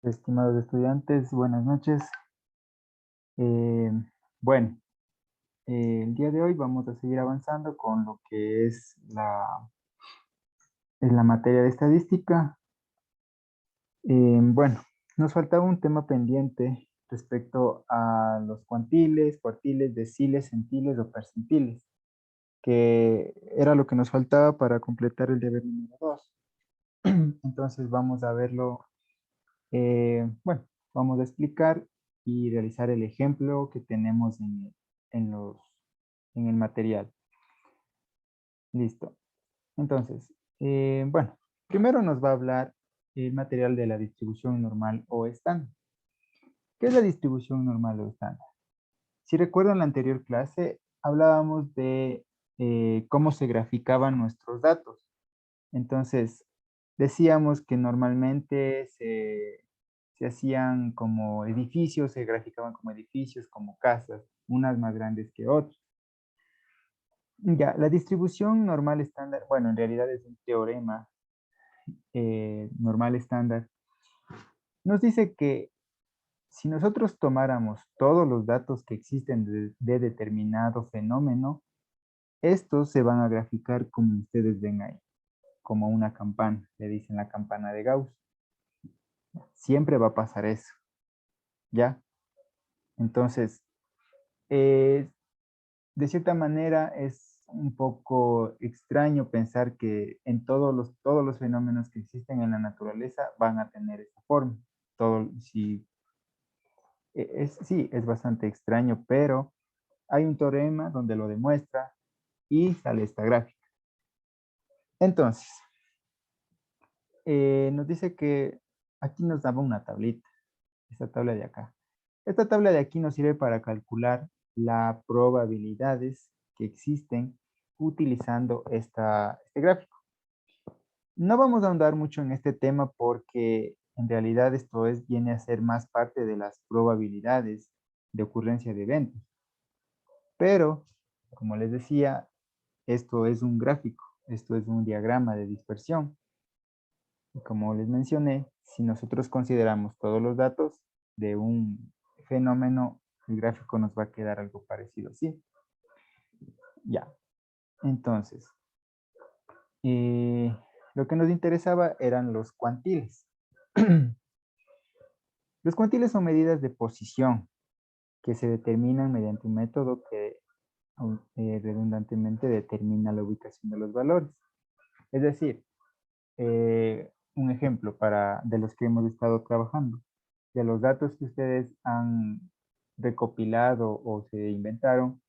Estimados estudiantes, buenas noches. Eh, bueno, el día de hoy vamos a seguir avanzando con lo que es la materia de estadística. Bueno, nos faltaba un tema pendiente respecto a los cuantiles, cuartiles, deciles, centiles o percentiles, que era lo que nos faltaba para completar el deber número 2. Entonces vamos a verlo. Bueno, vamos a explicar y realizar el ejemplo que tenemos en en el material. Listo. Entonces, bueno, primero nos va a hablar el material de la distribución normal o estándar. ¿Qué es la distribución normal o estándar? Si recuerdan la anterior clase, hablábamos de cómo se graficaban nuestros datos. Entonces, decíamos que normalmente se hacían como edificios, se graficaban como edificios, como casas, unas más grandes que otras. Ya, la distribución normal estándar, bueno, en realidad es un teorema normal estándar, nos dice que si nosotros tomáramos todos los datos que existen de determinado fenómeno, estos se van a graficar como ustedes ven ahí, como una campana, le dicen la campana de Gauss. Siempre va a pasar eso, ¿ya? Entonces, eh, de cierta manera es un poco extraño pensar que en todos los fenómenos que existen en la naturaleza van a tener esa forma. Todo, sí, sí, es bastante extraño, pero hay un teorema donde lo demuestra y sale esta gráfica. Entonces, nos dice que aquí nos daba una tablita, esta tabla de acá. Esta tabla de aquí nos sirve para calcular las probabilidades que existen utilizando este gráfico. No vamos a ahondar mucho en este tema porque en realidad viene a ser más parte de las probabilidades de ocurrencia de eventos. Pero, como les decía, esto es un gráfico, esto es un diagrama de dispersión. Y como les mencioné, si nosotros consideramos todos los datos de un fenómeno, el gráfico nos va a quedar algo parecido así. Ya, entonces, lo que nos interesaba eran los cuantiles. Los cuantiles son medidas de posición que se determinan mediante un método que redundantemente determina la ubicación de los valores. Es decir, un ejemplo de los que hemos estado trabajando. De los datos que ustedes han recopilado o se inventaron,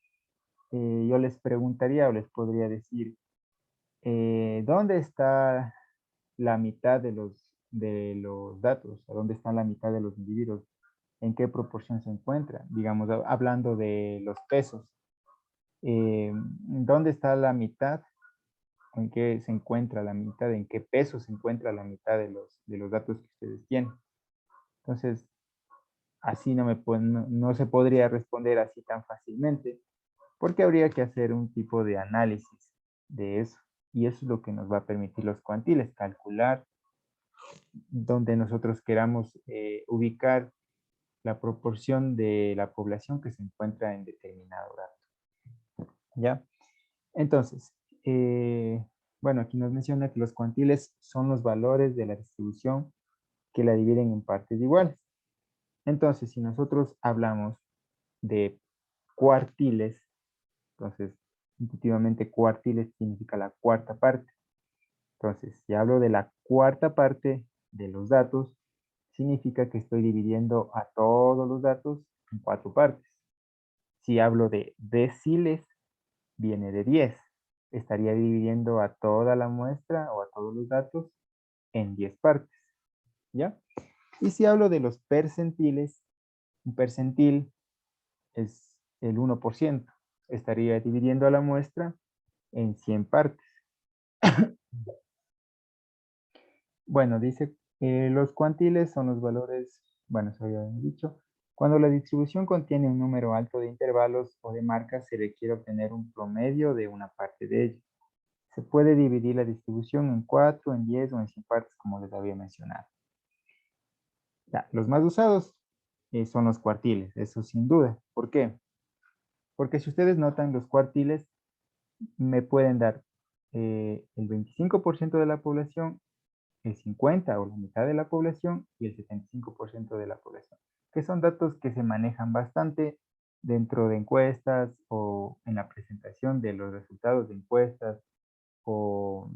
yo les preguntaría o les podría decir, ¿dónde está la mitad de los datos? ¿O dónde está la mitad de los individuos? ¿En qué proporción se encuentra? Digamos, hablando de los pesos. ¿Dónde está la mitad? ¿En qué se encuentra la mitad? ¿En qué peso se encuentra la mitad de los datos que ustedes tienen? Entonces, así no se podría responder así tan fácilmente, porque habría que hacer un tipo de análisis de eso. Y eso es lo que nos va a permitir los cuantiles, calcular donde nosotros queramos ubicar la proporción de la población que se encuentra en determinado dato. ¿Ya? Entonces, bueno, aquí nos menciona que los cuantiles son los valores de la distribución que la dividen en partes iguales. Entonces, si nosotros hablamos de cuartiles, entonces, intuitivamente cuartiles significa la cuarta parte. Entonces, si hablo de la cuarta parte de los datos, significa que estoy dividiendo a todos los datos en cuatro partes. Si hablo de deciles, viene de 10. Estaría dividiendo a toda la muestra o a todos los datos en 10 partes. ¿Ya? Y si hablo de los percentiles, un percentil es el 1%. Estaría dividiendo a la muestra en 100 partes. Bueno, dice, los cuantiles son los valores, bueno, eso ya hemos dicho, Cuando la distribución contiene un número alto de intervalos o de marcas, se requiere obtener un promedio de una parte de ellos. Se puede dividir la distribución en 4, en 10 o en 100 partes, como les había mencionado. Ya, los más usados son los cuartiles, eso sin duda. ¿Por qué? Porque si ustedes notan, los cuartiles me pueden dar el 25% de la población, el 50% o la mitad de la población y el 75% de la población, que son datos que se manejan bastante dentro de encuestas o en la presentación de los resultados de encuestas o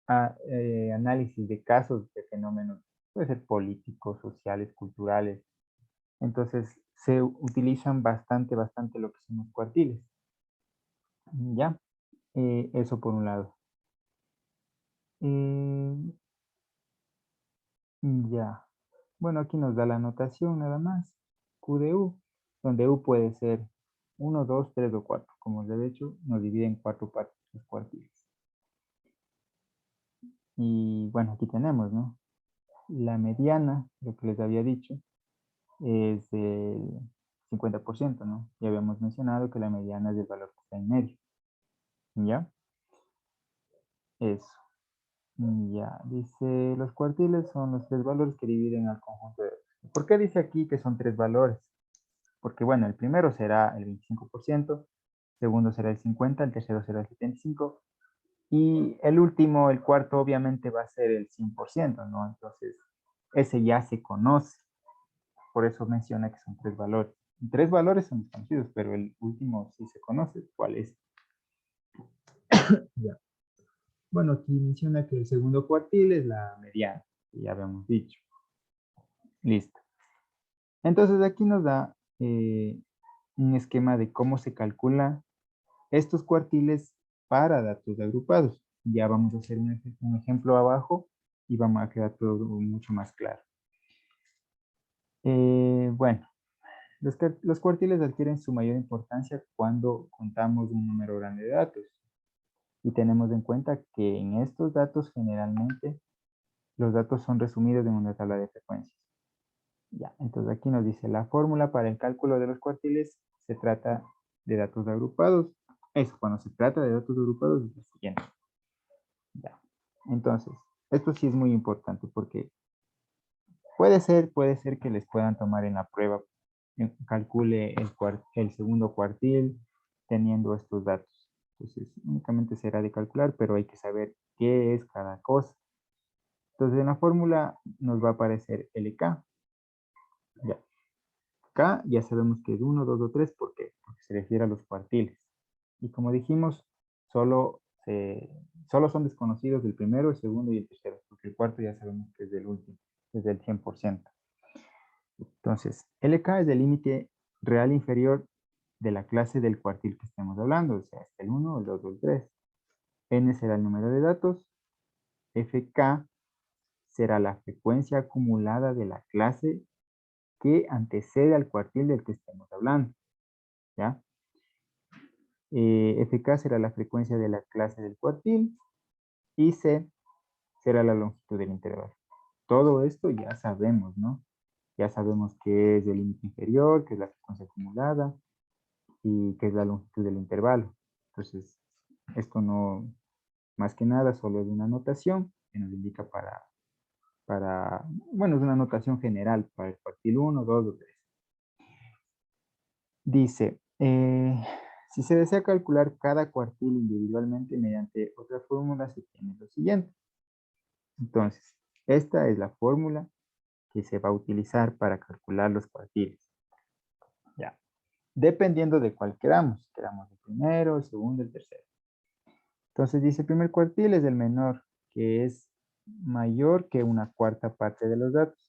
análisis de casos de fenómenos, puede ser políticos, sociales, culturales. Entonces, se utilizan bastante lo que son los cuartiles. ¿Ya? Eso por un lado. Eh, ya. Bueno, aquí nos da la notación nada más. Q de U, donde U puede ser 1, 2, 3 o 4. Como de hecho, nos divide en 4 partes los cuartiles. Y bueno, aquí tenemos, ¿no? La mediana, lo que les había dicho, es el 50%, ¿no? Ya habíamos mencionado que la mediana es el valor que está en medio. ¿Ya? Eso. Ya, dice, los cuartiles son los tres valores que dividen al conjunto de... ¿Por qué dice aquí que son tres valores? Porque, bueno, el primero será el 25%, segundo será el 50%, el tercero será el 75%, y el último, el cuarto, obviamente va a ser el 100%, ¿no? Entonces, ese ya se conoce. Por eso menciona que son tres valores. Tres valores son desconocidos, pero el último sí se conoce. ¿Cuál es? Ya. Bueno, aquí menciona que el segundo cuartil es la mediana, que ya habíamos dicho. Listo. Entonces aquí nos da un esquema de cómo se calcula estos cuartiles para datos agrupados. Ya vamos a hacer un ejemplo abajo y vamos a quedar todo mucho más claro. Bueno, los cuartiles adquieren su mayor importancia cuando contamos un número grande de datos. Y tenemos en cuenta que en estos datos generalmente los datos son resumidos en una tabla de frecuencias. Ya, entonces aquí nos dice la fórmula para el cálculo de los cuartiles se trata de datos agrupados. Eso, cuando se trata de datos agrupados es lo siguiente. Ya. Entonces, esto sí es muy importante porque puede ser que les puedan tomar en la prueba, calcule el segundo cuartil teniendo estos datos. Entonces, únicamente será de calcular, pero hay que saber qué es cada cosa. Entonces, en la fórmula nos va a aparecer LK. Ya. K ya sabemos que es 1, 2 o 3. ¿Por qué? Porque se refiere a los cuartiles. Y como dijimos, solo, solo son desconocidos el primero, el segundo y el tercero, porque el cuarto ya sabemos que es del último, es del 100%. Entonces, LK es el límite real inferior de la clase del cuartil que estemos hablando, o sea, es el 1, el 2 o el 3. N será el número de datos, FK será la frecuencia acumulada de la clase que antecede al cuartil del que estemos hablando, ¿ya? FK será la frecuencia de la clase del cuartil y C será la longitud del intervalo. Todo esto ya sabemos, ¿no? Ya sabemos qué es el límite inferior, qué es la frecuencia acumulada y qué es la longitud del intervalo. Entonces, esto no, más que nada, solo es una notación que nos indica bueno, es una notación general para el cuartil 1, 2 o 3. Dice, si se desea calcular cada cuartil individualmente mediante otra fórmula, se tiene lo siguiente. Entonces, esta es la fórmula que se va a utilizar para calcular los cuartiles. Ya. Dependiendo de cuál queramos. Queramos el primero, el segundo, el tercero. Entonces dice, el primer cuartil es el menor, que es mayor que una cuarta parte de los datos.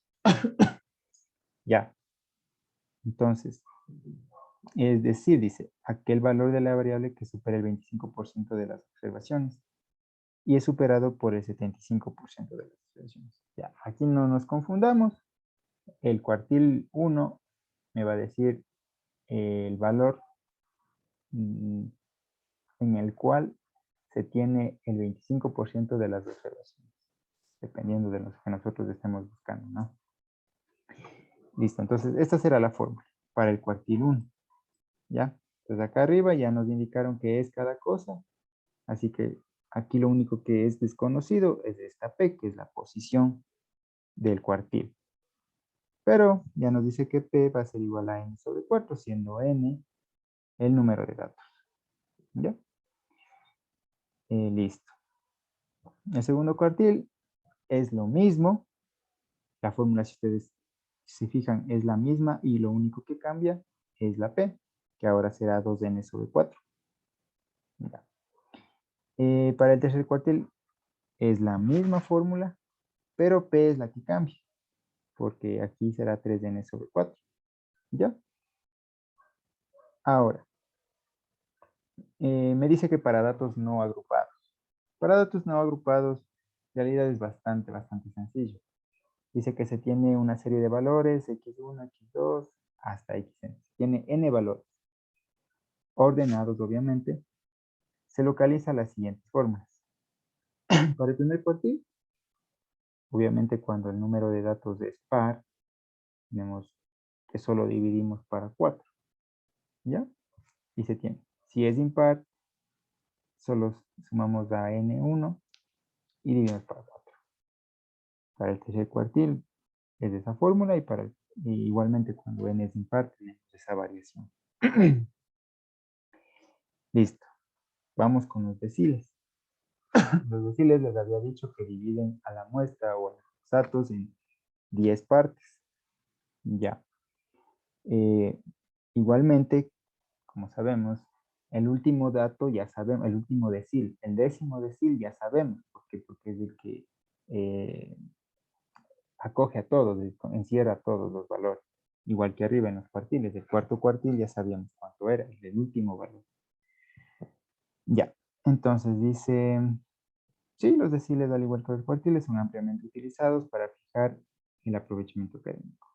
Ya. Entonces, es decir, dice, aquel valor de la variable que supera el 25% de las observaciones y es superado por el 75% de las observaciones. Ya, aquí no nos confundamos. El cuartil 1 me va a decir el valor en el cual se tiene el 25% de las observaciones, dependiendo de lo que nosotros estemos buscando, ¿no? Listo, entonces esta será la fórmula para el cuartil 1. ¿Ya? Entonces acá arriba ya nos indicaron qué es cada cosa. Así que aquí lo único que es desconocido es esta P, que es la posición del cuartil. Pero ya nos dice que P va a ser igual a N sobre 4, siendo N el número de datos. ¿Ya? Listo. El segundo cuartil es lo mismo. La fórmula, si ustedes se fijan, es la misma y lo único que cambia es la P, que ahora será 2N sobre 4. ¿Ya? Para el tercer cuartil es la misma fórmula, pero P es la que cambia, porque aquí será 3N sobre 4. ¿Ya? Ahora, me dice que para datos no agrupados. Para datos no agrupados, en realidad es bastante sencillo. Dice que se tiene una serie de valores, x1, x2, hasta xn. Tiene n valores, ordenados obviamente. Se localiza las siguientes fórmulas. Para el primer cuartil, obviamente cuando el número de datos es par, tenemos que solo dividimos para 4. ¿Ya? Y se tiene. Si es impar, solo sumamos a n1 y dividimos para 4. Para el tercer cuartil es esa fórmula y igualmente cuando n es impar tenemos esa variación. Listo. Vamos con los deciles. Los deciles les había dicho que dividen a la muestra o a los datos en 10 partes. Ya. Igualmente, como sabemos, el último dato ya sabemos, el último decil, el décimo decil ya sabemos, porque es el que acoge a todos, encierra todos los valores. Igual que arriba en los cuartiles, el cuarto cuartil ya sabíamos cuánto era, el último valor. Ya, entonces dice, sí, los deciles al igual que los cuartiles son ampliamente utilizados para fijar el aprovechamiento académico.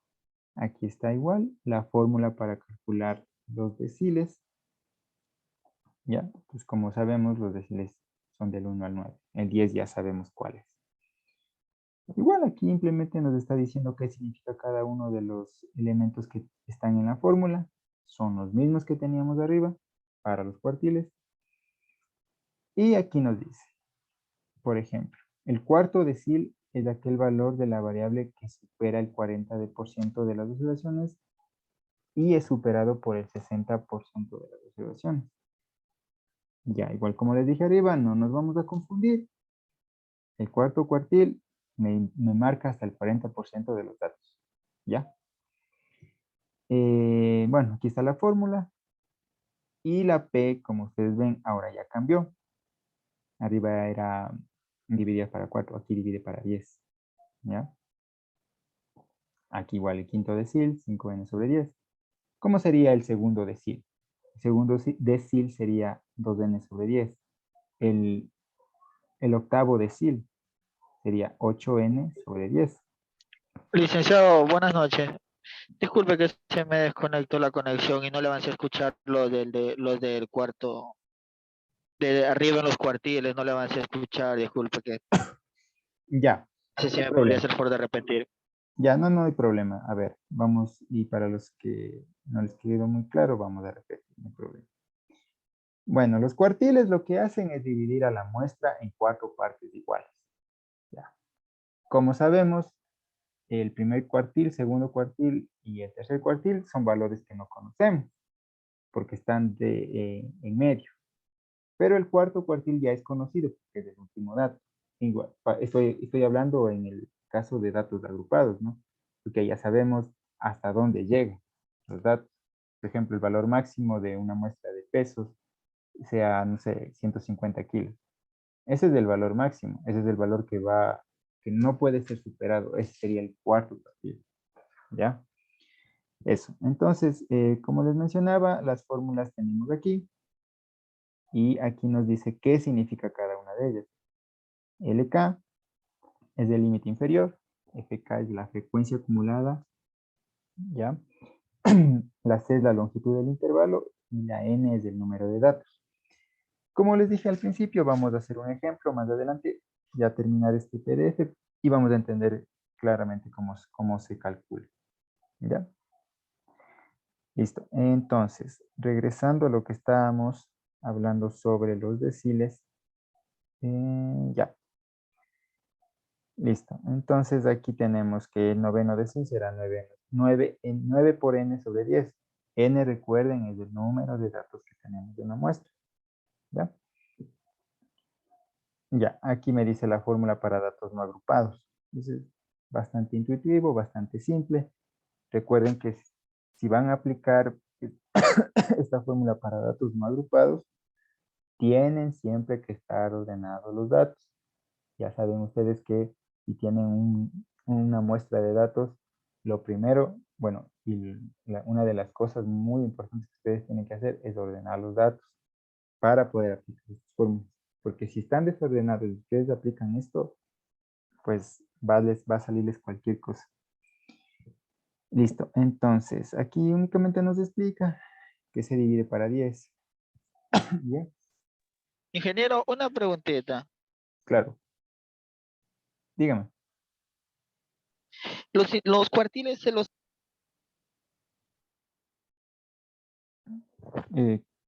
Aquí está igual la fórmula para calcular los deciles. Ya, pues como sabemos los deciles son del 1 al 9. El 10 ya sabemos cuál es. Igual aquí simplemente nos está diciendo qué significa cada uno de los elementos que están en la fórmula. Son los mismos que teníamos arriba para los cuartiles. Y aquí nos dice, por ejemplo, el cuarto decil es aquel valor de la variable que supera el 40% de las observaciones y es superado por el 60% de las observaciones. Ya, igual como les dije arriba, no nos vamos a confundir. El cuarto cuartil me marca hasta el 40% de los datos. ¿Ya? Bueno, aquí está la fórmula. Y la P, como ustedes ven, ahora ya cambió. Arriba era dividida para 4, aquí divide para 10. ¿Ya? Aquí igual el quinto decil, 5n sobre 10. ¿Cómo sería el segundo decil? El segundo decil sería 2n sobre 10. El octavo decil sería 8n sobre 10. Licenciado, buenas noches. Disculpe que se me desconectó la conexión y no le avancé a escuchar los del cuarto, de arriba en los cuartiles, no le avancé a escuchar, disculpe que Ya, no sé no si hay me podría problema. hacer por de repetir. Ya, no hay problema. A ver, vamos, y para los que no les quedó muy claro, vamos a repetir, no hay problema. Bueno, los cuartiles lo que hacen es dividir a la muestra en 4 partes iguales. Ya. Como sabemos, el primer cuartil, segundo cuartil y el tercer cuartil son valores que no conocemos, porque están en medio. Pero el cuarto cuartil ya es conocido, porque es el último dato. Igual, estoy hablando en el caso de datos agrupados, ¿no? Porque ya sabemos hasta dónde llegan los datos. Por ejemplo, el valor máximo de una muestra de pesos sea, no sé, 150 kilos. Ese es el valor máximo, ese es el valor que no puede ser superado. Ese sería el cuarto cuartil, ¿ya? Eso. Entonces, como les mencionaba, las fórmulas tenemos aquí y aquí nos dice qué significa cada una de ellas. LK es el límite inferior, FK es la frecuencia acumulada, ¿ya? La C es la longitud del intervalo y la N es el número de datos. Como les dije al principio, vamos a hacer un ejemplo más adelante, ya terminar este PDF y vamos a entender claramente cómo se calcula. ¿Ya? Listo. Entonces, regresando a lo que estábamos hablando sobre los deciles. Ya. Listo. Entonces aquí tenemos que el noveno decil será 9 por n sobre 10. N, recuerden, es el número de datos que tenemos de una muestra. ¿Ya? Ya, aquí me dice la fórmula para datos no agrupados. Entonces, bastante intuitivo, bastante simple. Recuerden que si van a aplicar esta fórmula para datos no agrupados, tienen siempre que estar ordenados los datos. Ya saben ustedes que si tienen una muestra de datos, lo primero, bueno, y una de las cosas muy importantes que ustedes tienen que hacer es ordenar los datos para poder aplicar estas fórmulas. Porque si están desordenados y ustedes aplican esto, pues les va a salirles cualquier cosa. Listo, entonces aquí únicamente nos explica que se divide para 10. Bien, Ingeniero, una preguntita. claro, dígame. Los cuartiles se los...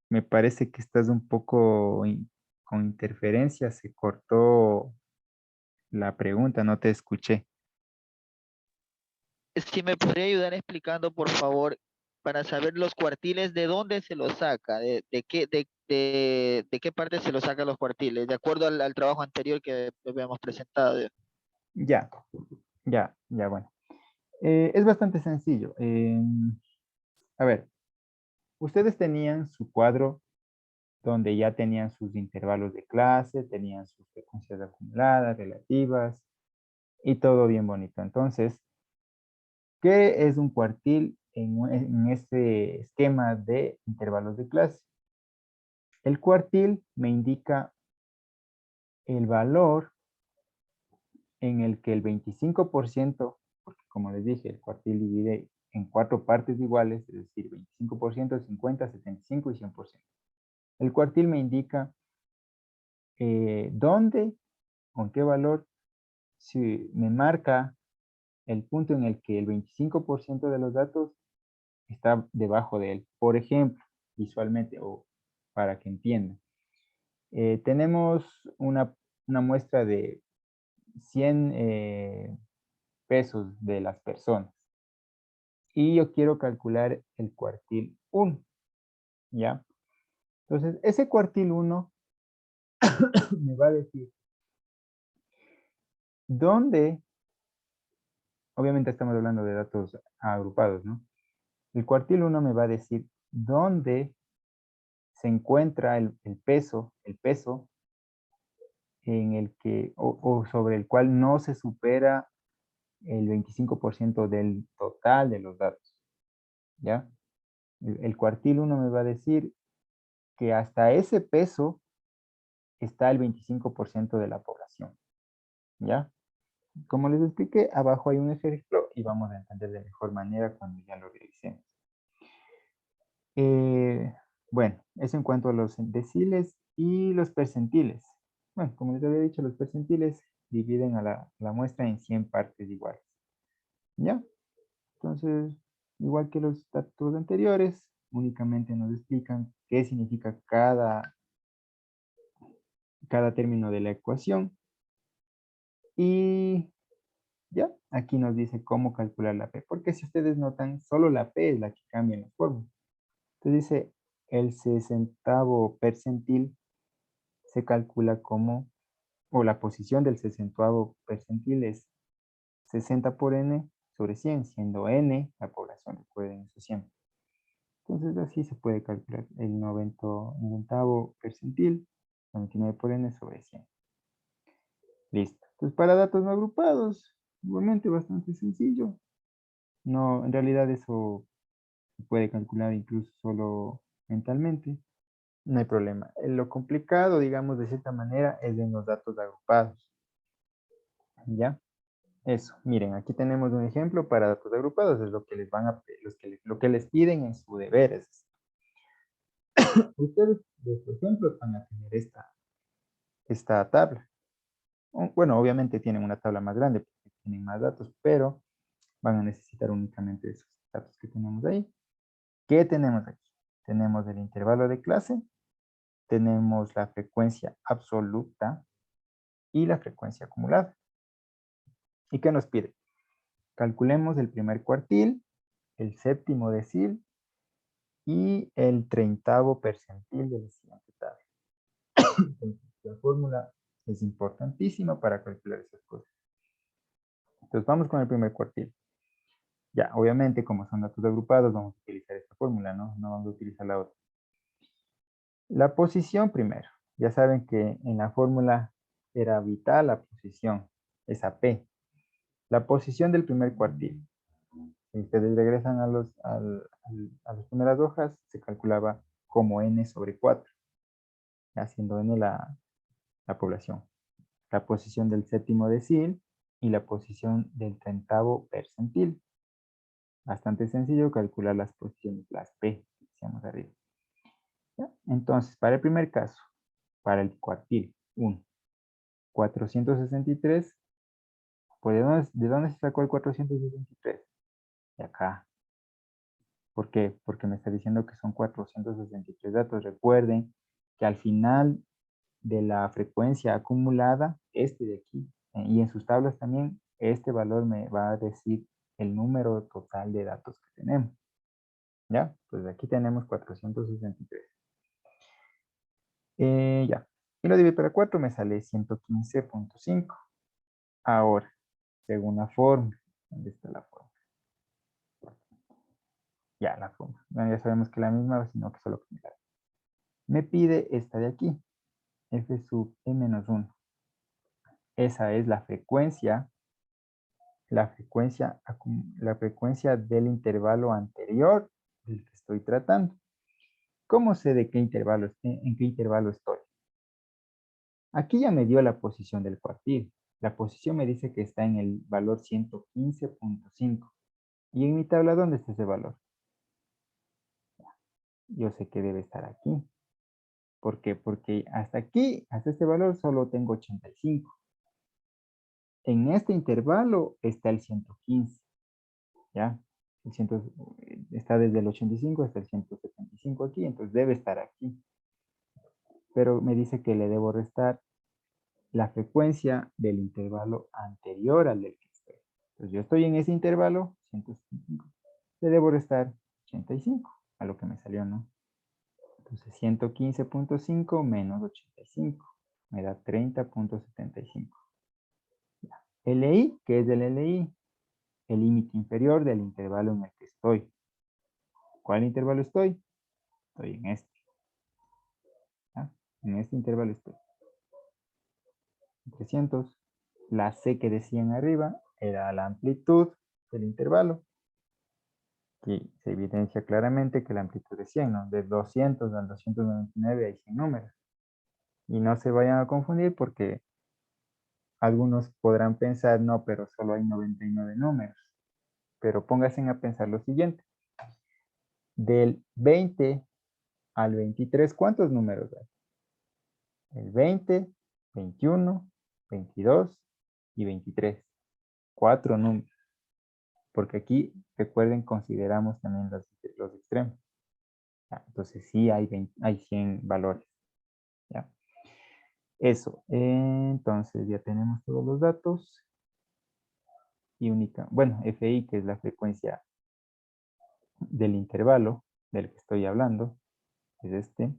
Me parece que estás un poco con interferencia, se cortó la pregunta, no te escuché. Si me podría ayudar explicando, por favor, para saber los cuartiles, ¿de dónde se los saca? ¿De qué parte se los saca los cuartiles? De acuerdo al trabajo anterior que habíamos presentado. Ya, ya, bueno. Es bastante sencillo. A ver, ustedes tenían su cuadro donde ya tenían sus intervalos de clase, tenían sus frecuencias acumuladas, relativas y todo bien bonito. Entonces, ¿qué es un cuartil en este esquema de intervalos de clase? El cuartil me indica el valor en el que el 25%, porque como les dije, el cuartil divide en 4 partes iguales, es decir, 25%, 50, 75 y 100%. El cuartil me indica dónde, con qué valor, si me marca el punto en el que el 25% de los datos está debajo de él. Por ejemplo, visualmente o para que entiendan. Tenemos una muestra de 100 pesos de las personas y yo quiero calcular el cuartil 1, ¿ya? Entonces, ese cuartil 1 me va a decir dónde, obviamente estamos hablando de datos agrupados, ¿no? El cuartil 1 me va a decir dónde se encuentra el peso en el que, o sobre el cual no se supera el 25% del total de los datos, ¿ya? El cuartil 1 me va a decir que hasta ese peso está el 25% de la población, ¿ya? Como les expliqué, abajo hay un ejemplo y vamos a entender de mejor manera cuando ya lo realicemos. Eh, bueno, eso en cuanto a los deciles y los percentiles. Bueno, como les había dicho, los percentiles dividen a la muestra en 100 partes iguales, ¿ya? Entonces, igual que los datos anteriores, únicamente nos explican qué significa cada término de la ecuación. Y ya, aquí nos dice cómo calcular la P. Porque si ustedes notan, solo la P es la que cambia en las fórmulas. Entonces dice, el 60º percentil se calcula como, o la posición del 60º percentil es 60 por n sobre 100, siendo n la población, recuerden eso siempre. Entonces así se puede calcular el 90º percentil, 99 por n sobre 100. Listo. Entonces para datos no agrupados, igualmente bastante sencillo. No, en realidad eso se puede calcular incluso solo mentalmente. No hay problema. Lo complicado, digamos, de cierta manera, es en los datos agrupados. ¿Ya? Eso. Miren, aquí tenemos un ejemplo para datos agrupados. Es lo que les van a, lo que les piden en su deberes. Ustedes, de su ejemplo, van a tener esta tabla. Bueno, obviamente tienen una tabla más grande porque tienen más datos, pero van a necesitar únicamente esos datos que tenemos ahí. ¿Qué tenemos aquí? Tenemos el intervalo de clase, tenemos la frecuencia absoluta y la frecuencia acumulada. ¿Y qué nos pide? Calculemos el primer cuartil, el séptimo decil y el 30º percentil de la siguiente tabla. Entonces, la fórmula es importantísima para calcular esas cosas. Entonces vamos con el primer cuartil. Ya, obviamente, como son datos agrupados, vamos a utilizar esta fórmula, ¿no? No vamos a utilizar la otra. La posición primero. Ya saben que en la fórmula era vital la posición, esa P. La posición del primer cuartil. Si ustedes regresan a las primeras hojas, se calculaba como n sobre 4, haciendo n la población. La posición del séptimo decil y la posición del 30º percentil. Bastante sencillo calcular las posiciones, las P, que decíamos arriba. ¿Ya? Entonces, para el primer caso, para el cuartil 1, 463, pues ¿de dónde se sacó el 463? De acá. ¿Por qué? Porque me está diciendo que son 463 datos. Recuerden que al final de la frecuencia acumulada, este de aquí, y en sus tablas también, este valor me va a decir el número total de datos que tenemos. ¿Ya? Pues aquí tenemos 463. Ya. Y lo divido por 4 me sale 115.5. Ahora, según la fórmula. ¿Dónde está la fórmula? Ya, la fórmula. Bueno, ya sabemos que la misma, sino que solo cambiar. Me pide esta de aquí. F sub E-1. Esa es la frecuencia del intervalo anterior del que estoy tratando. ¿Cómo sé de qué intervalo, en qué intervalo estoy? Aquí ya me dio la posición del cuartil. La posición me dice que está en el valor 115.5. ¿Y en mi tabla dónde está ese valor? Yo sé que debe estar aquí. ¿Por qué? Porque hasta aquí, hasta este valor, solo tengo 85. En este intervalo está el 115. ¿Ya? Está desde el 85 hasta el 175 aquí, entonces debe estar aquí. Pero me dice que le debo restar la frecuencia del intervalo anterior al del que estoy. Entonces yo estoy en ese intervalo, 175. Le debo restar 85 a lo que me salió, ¿no? Entonces 115.5 menos 85 me da 30.75. LI, ¿qué es el LI? El límite inferior del intervalo en el que estoy. ¿Cuál intervalo estoy? Estoy en este. ¿Ya? En este intervalo estoy. 300. La C que decían arriba era la amplitud del intervalo. Aquí se evidencia claramente que la amplitud es 100, ¿no? De 200 al 299 hay 100 números. Y no se vayan a confundir porque algunos podrán pensar, no, pero solo hay 99 números. Pero pónganse a pensar lo siguiente. Del 20 al 23, ¿cuántos números hay? El 20, 21, 22 y 23. 4 números. Porque aquí, recuerden, consideramos también los extremos. ¿Ya? Entonces sí hay 100 valores. ¿Ya? Eso. Entonces ya tenemos todos los datos. Y bueno, FI, que es la frecuencia del intervalo del que estoy hablando, es este,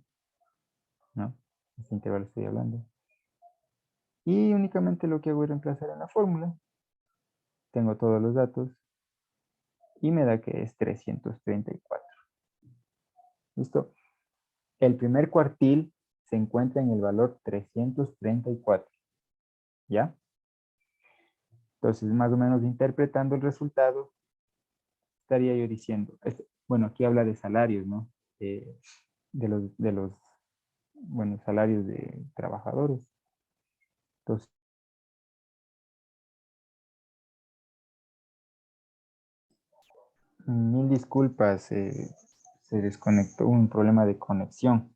¿no? Este intervalo estoy hablando. Y únicamente lo que hago es reemplazar en la fórmula. Tengo todos los datos y me da que es 334. ¿Listo? El primer cuartil se encuentra en el valor 334. ¿Ya? Entonces, más o menos interpretando el resultado, estaría yo diciendo, bueno, aquí habla de salarios, ¿no? De los bueno, salarios de trabajadores. Entonces, mil disculpas, se desconectó, un problema de conexión.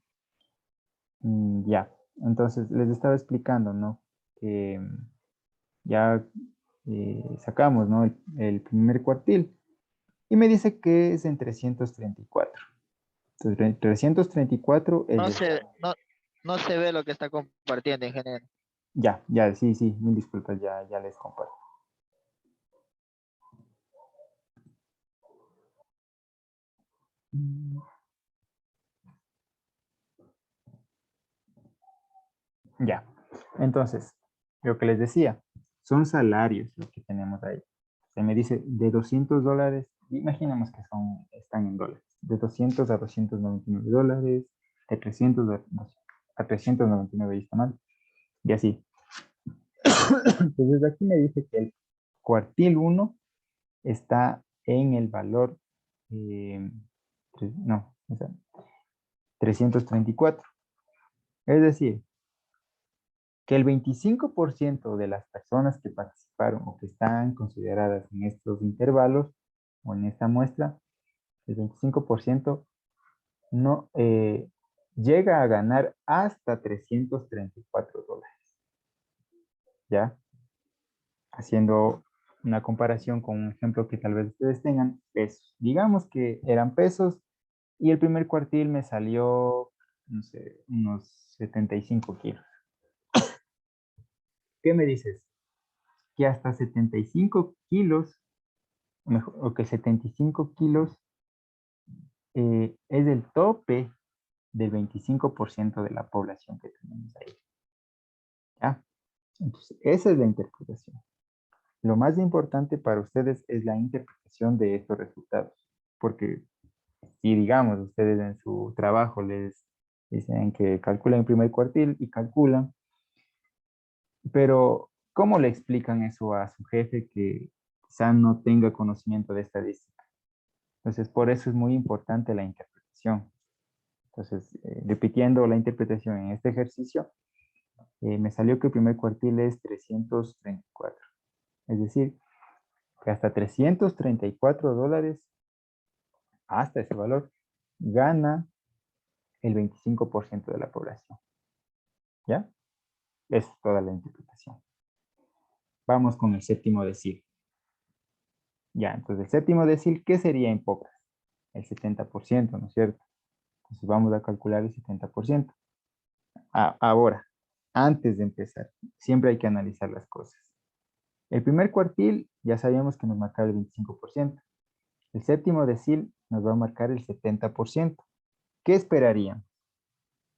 Ya, entonces les estaba explicando, ¿no? Que ya sacamos, ¿no? El primer cuartil. Y me dice que es en 334. Entonces, 334 es No de... se, no, no se ve lo que está compartiendo, ingeniero. Ya, ya, sí, sí, mil disculpas, ya les comparto. Ya, entonces, lo que les decía, son salarios lo que tenemos ahí. Se me dice de $200, imaginemos que están en dólares, de 200 a $299, de 300 a 399, y está mal, y así. Entonces aquí me dice que el cuartil uno está en el valor, no, o sea, 334. Es decir, que el 25% de las personas que participaron o que están consideradas en estos intervalos o en esta muestra, el 25% no llega a ganar hasta $334, ¿ya? Haciendo una comparación con un ejemplo que tal vez ustedes tengan, pesos. Digamos que eran pesos y el primer cuartil me salió, no sé, unos 75 kilos. ¿Qué me dices? Que hasta 75 kilos, o que 75 kilos es el tope del 25% de la población que tenemos ahí. ¿Ya? Entonces, esa es la interpretación. Lo más importante para ustedes es la interpretación de estos resultados. Porque si, digamos, ustedes en su trabajo les dicen que calculan el primer cuartil y calculan, pero ¿cómo le explican eso a su jefe que quizá no tenga conocimiento de estadística? Entonces, por eso es muy importante la interpretación. Entonces, repitiendo la interpretación en este ejercicio, me salió que el primer cuartil es 334. Es decir, que hasta $334, hasta ese valor, gana el 25% de la población. ¿Ya? Es toda la interpretación. Vamos con el séptimo decil. Ya, entonces el séptimo decil, ¿qué sería en pocas? El 70%, ¿no es cierto? Entonces vamos a calcular el 70%. Ahora, antes de empezar, siempre hay que analizar las cosas. El primer cuartil ya sabíamos que nos marcaba el 25%. El séptimo decil nos va a marcar el 70%. ¿Qué esperarían?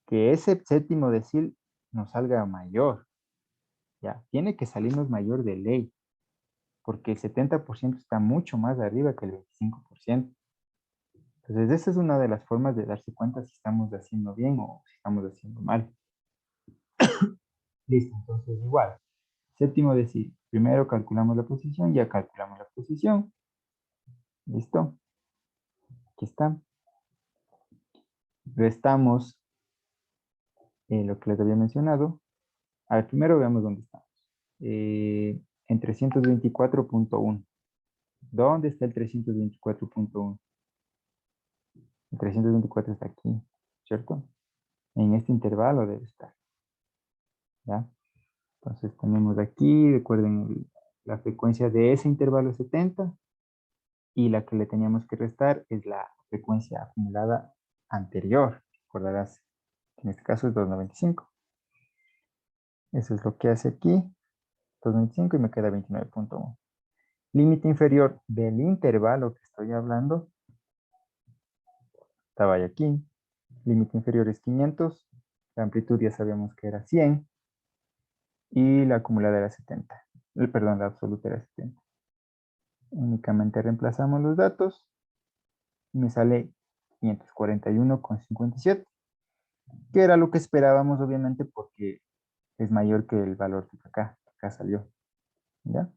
Que ese séptimo decil nos salga mayor. Ya, tiene que salirnos mayor de ley, porque el 70% está mucho más arriba que el 25%. Entonces, esa es una de las formas de darse cuenta si estamos haciendo bien o si estamos haciendo mal. Listo, entonces igual. Séptimo decil. Primero calculamos la posición, ya calculamos la posición. Listo. Aquí está. Restamos lo que les había mencionado. A ver, primero veamos dónde estamos. En 324.1. ¿Dónde está el 324.1? El 324 está aquí, ¿cierto? En este intervalo debe estar. ¿Ya? Entonces tenemos aquí, recuerden, la frecuencia de ese intervalo es 70 y la que le teníamos que restar es la frecuencia acumulada anterior. Recordarás que en este caso es 295. Eso es lo que hace aquí, 295 y me queda 29.1. Límite inferior del intervalo que estoy hablando, estaba ahí aquí. Límite inferior es 500. La amplitud ya sabemos que era 100. Y la acumulada era 70. Perdón, la absoluta era 70. Únicamente reemplazamos los datos. Y me sale 541,57. Que era lo que esperábamos, obviamente, porque es mayor que el valor que acá salió. ¿Ya?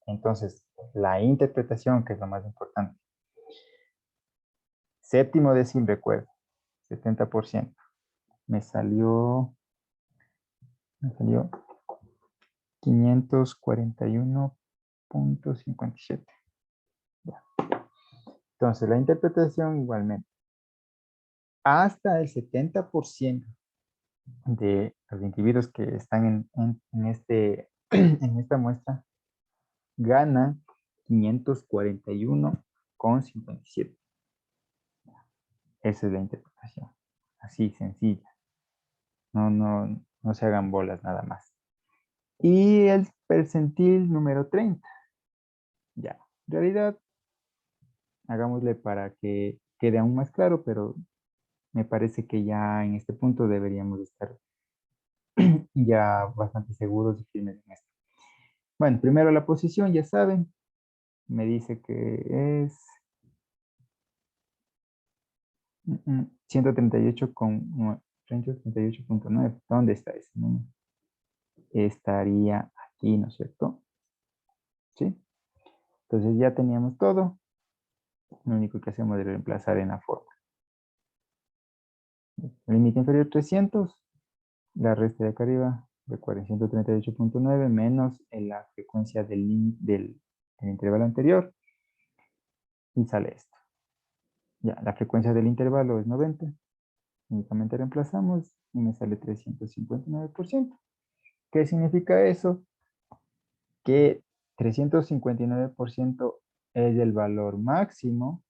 Entonces, la interpretación, que es lo más importante. Séptimo decil, recuerdo, 70%. Me salió 541,57. Entonces, la interpretación igualmente. Hasta el 70% de los individuos que están en esta muestra ganan 541 0,57. Esa es la interpretación. Así, sencilla. No se hagan bolas nada más. Y el percentil número 30. Ya, en realidad, hagámosle para que quede aún más claro, pero me parece que ya en este punto deberíamos estar ya bastante seguros y firmes en esto. Bueno, primero la posición, ya saben, me dice que es 138,9. ¿Dónde está ese número? Estaría aquí, ¿no es cierto? ¿Sí? Entonces ya teníamos todo. Lo único que hacemos es reemplazar en la forma. El límite inferior 300, la resta de acá arriba, recuerden 138,9 menos la frecuencia del intervalo anterior y sale esto. Ya, la frecuencia del intervalo es 90. Únicamente reemplazamos y me sale 359%. ¿Qué significa eso? Que 359% es el valor máximo.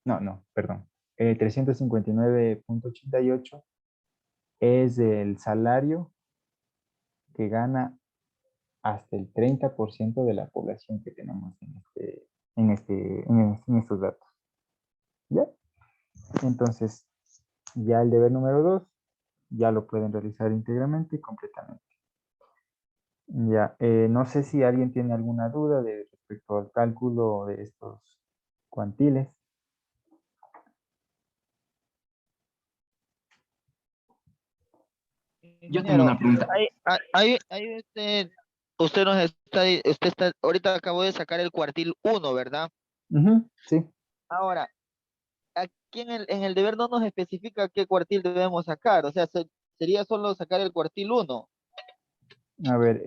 No, perdón. 359,88 es el salario que gana hasta el 30% de la población que tenemos en estos datos. ¿Ya? Entonces, ya el deber número 2 ya lo pueden realizar íntegramente y completamente. Ya, no sé si alguien tiene alguna duda respecto al cálculo de estos cuantiles. Yo tengo Ingeniero, una pregunta. usted está, ahorita acabó de sacar el cuartil 1, ¿verdad? Sí. Ahora, aquí en el deber no nos especifica qué cuartil debemos sacar, o sea, sería solo sacar el cuartil 1. A ver,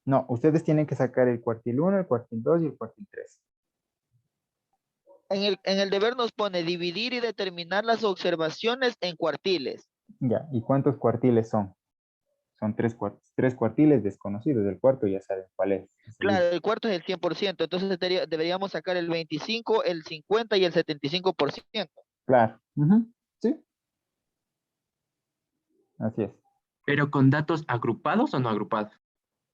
no, ustedes tienen que sacar el cuartil 1, el cuartil 2 y el cuartil 3. En el deber nos pone dividir y determinar las observaciones en cuartiles. Ya, ¿y cuántos cuartiles son? Son tres cuartiles desconocidos. El cuarto ya saben cuál es. Claro, el cuarto es el 100%, entonces deberíamos sacar el 25, el 50 y el 75%. Claro. Sí, así es. ¿Pero con datos agrupados o no agrupados?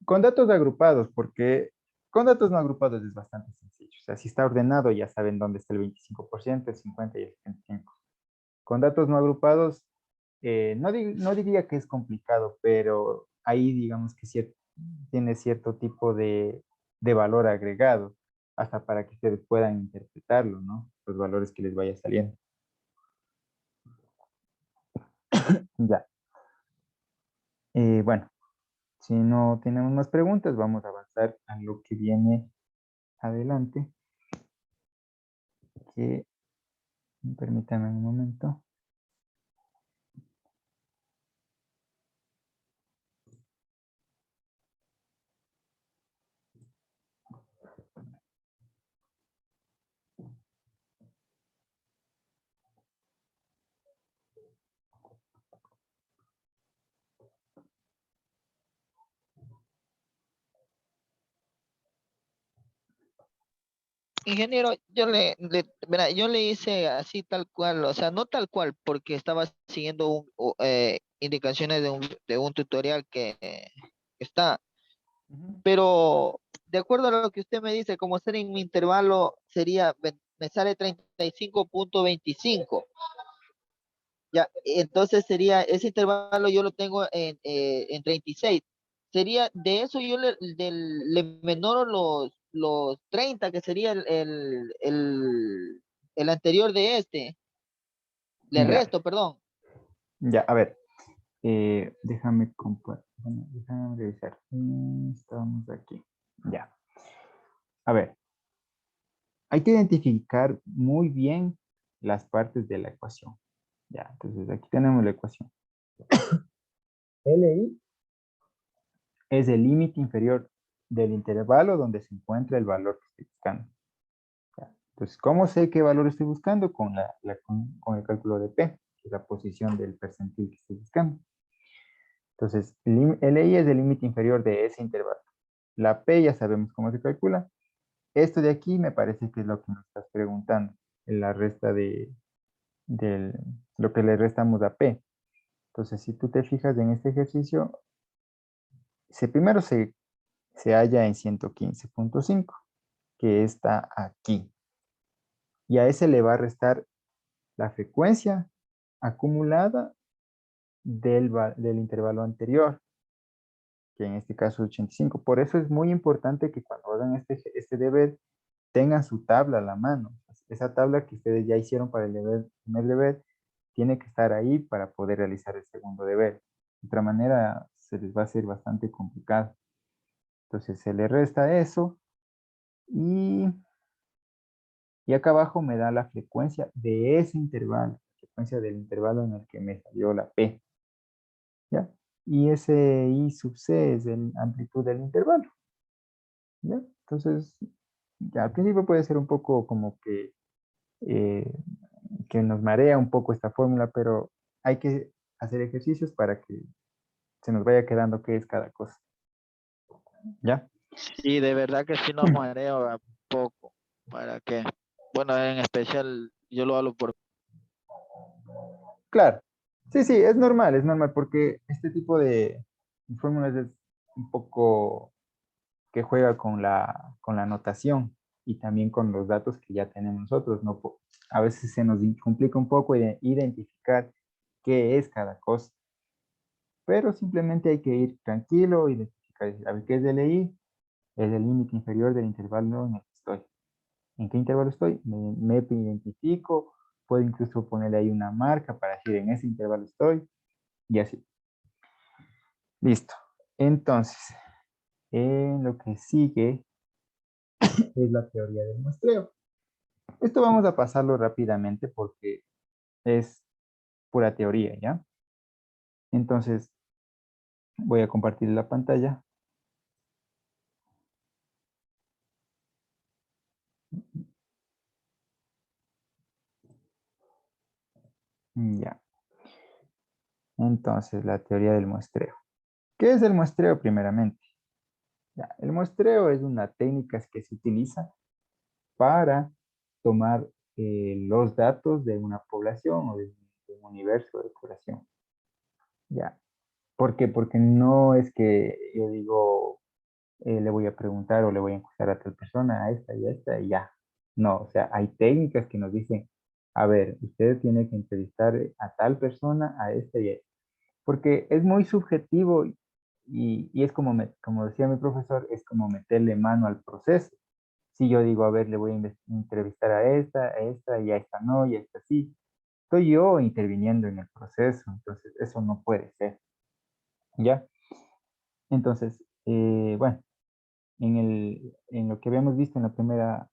Con datos agrupados, porque con datos no agrupados es bastante sencillo. O sea, si está ordenado, ya saben dónde está el 25%, el 50% y el 75%. Con datos no agrupados, no diría que es complicado, pero ahí digamos que tiene cierto tipo de valor agregado, hasta para que ustedes puedan interpretarlo, ¿no? Los valores que les vaya saliendo. Ya. Bueno, si no tenemos más preguntas, vamos a avanzar a lo que viene adelante. Que, permítanme un momento. Ingeniero, mira, yo le hice así tal cual, o sea, no tal cual, porque estaba siguiendo indicaciones de un tutorial que está, Ujú. pero de acuerdo a lo que usted me dice, como ser en mi intervalo sería, me sale 35,25. Ya, entonces sería, ese intervalo yo lo tengo en 36. Sería, de eso yo le menoro los 30, que sería el anterior de este. Le Ya, resto, perdón. ya, a ver. Déjame compartir. Bueno, déjame revisar. Estamos aquí. Ya. A ver, hay que identificar muy bien las partes de la ecuación. Ya, entonces aquí tenemos la ecuación. LI es el límite inferior del intervalo donde se encuentra el valor que estoy buscando. Ya. Entonces, ¿cómo sé qué valor estoy buscando? Con el cálculo de P, que es la posición del percentil que estoy buscando. Entonces, LI es el límite inferior de ese intervalo. La P ya sabemos cómo se calcula. Esto de aquí me parece que es lo que nos estás preguntando, en la resta de lo que le restamos a P. Entonces, si tú te fijas en este ejercicio, primero se halla en 115.5, que está aquí. Y a ese le va a restar la frecuencia acumulada del intervalo anterior, que en este caso es 85. Por eso es muy importante que cuando hagan este deber tengan su tabla a la mano. Esa tabla que ustedes ya hicieron para el primer deber tiene que estar ahí para poder realizar el segundo deber. De otra manera se les va a hacer bastante complicado. Entonces se le resta eso y acá abajo me da la frecuencia de ese intervalo, la frecuencia del intervalo en el que me salió la P. ¿Ya? Y ese I sub C es la amplitud del intervalo. ¿Ya? Entonces, ya al principio puede ser un poco como eh, que nos marea un poco esta fórmula, pero hay que hacer ejercicios para que se nos vaya quedando qué es cada cosa. ¿Ya? Sí, de verdad que sí nos mareo a poco. ¿Para qué? Bueno, en especial yo lo hablo por... Claro. Sí, sí, es normal, porque este tipo de fórmulas es un poco que juega con la notación y también con los datos que ya tenemos nosotros. ¿No? A veces se nos complica un poco identificar qué es cada cosa, pero simplemente hay que ir tranquilo, identificar, a ver qué es DLI, es el límite inferior del intervalo en el que estoy. ¿En qué intervalo estoy? Me identifico, puedo incluso ponerle ahí una marca para decir en ese intervalo estoy y así. Listo. Entonces, lo que sigue es la teoría del muestreo. Esto vamos a pasarlo rápidamente porque es pura teoría, ¿ya? Entonces, voy a compartir la pantalla. Ya. Entonces, la teoría del muestreo. ¿Qué es el muestreo primeramente? Ya, el muestreo es una técnica que se utiliza para tomar los datos de una población o de un universo de población. Ya. ¿Por qué? Porque no es que yo digo, le voy a preguntar o le voy a encuestar a tal persona, a esta y ya. No, o sea, hay técnicas que nos dicen, a ver, usted tiene que entrevistar a tal persona, a esta y a esta. Porque es muy subjetivo y es como, como decía mi profesor, es como meterle mano al proceso. Si yo digo, a ver, le voy a entrevistar a esta y a esta no, y a esta sí, estoy yo interviniendo en el proceso, entonces eso no puede ser, ¿ya? Entonces, bueno, en lo que habíamos visto en la primera,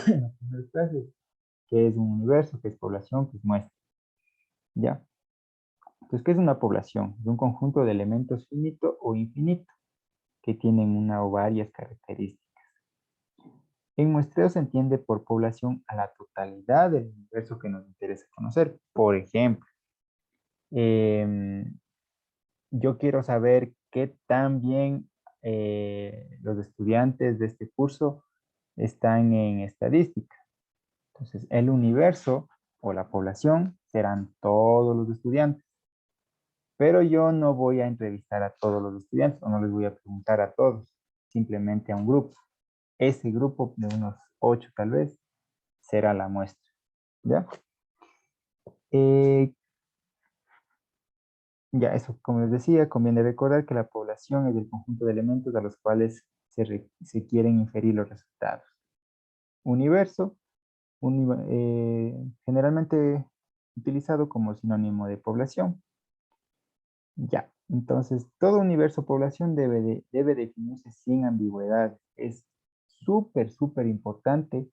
en las primeras clases, que es un universo, que es población, que es muestra, ¿ya? Entonces, ¿qué es una población? Es un conjunto de elementos finito o infinito que tienen una o varias características. En muestreo se entiende por población a la totalidad del universo que nos interesa conocer. Por ejemplo, em, yo quiero saber qué tan bien los estudiantes de este curso están en estadística. Entonces, el universo o la población serán todos los estudiantes, pero yo no voy a entrevistar a todos los estudiantes o no les voy a preguntar a todos, simplemente a un grupo. Ese grupo de unos 8 tal vez será la muestra, ¿ya? Eh, ya, eso, como les decía, conviene recordar que la población es el conjunto de elementos a los cuales se quieren inferir los resultados. Universo, generalmente utilizado como sinónimo de población. Ya, entonces todo universo población debe definirse sin ambigüedad. Es súper, súper importante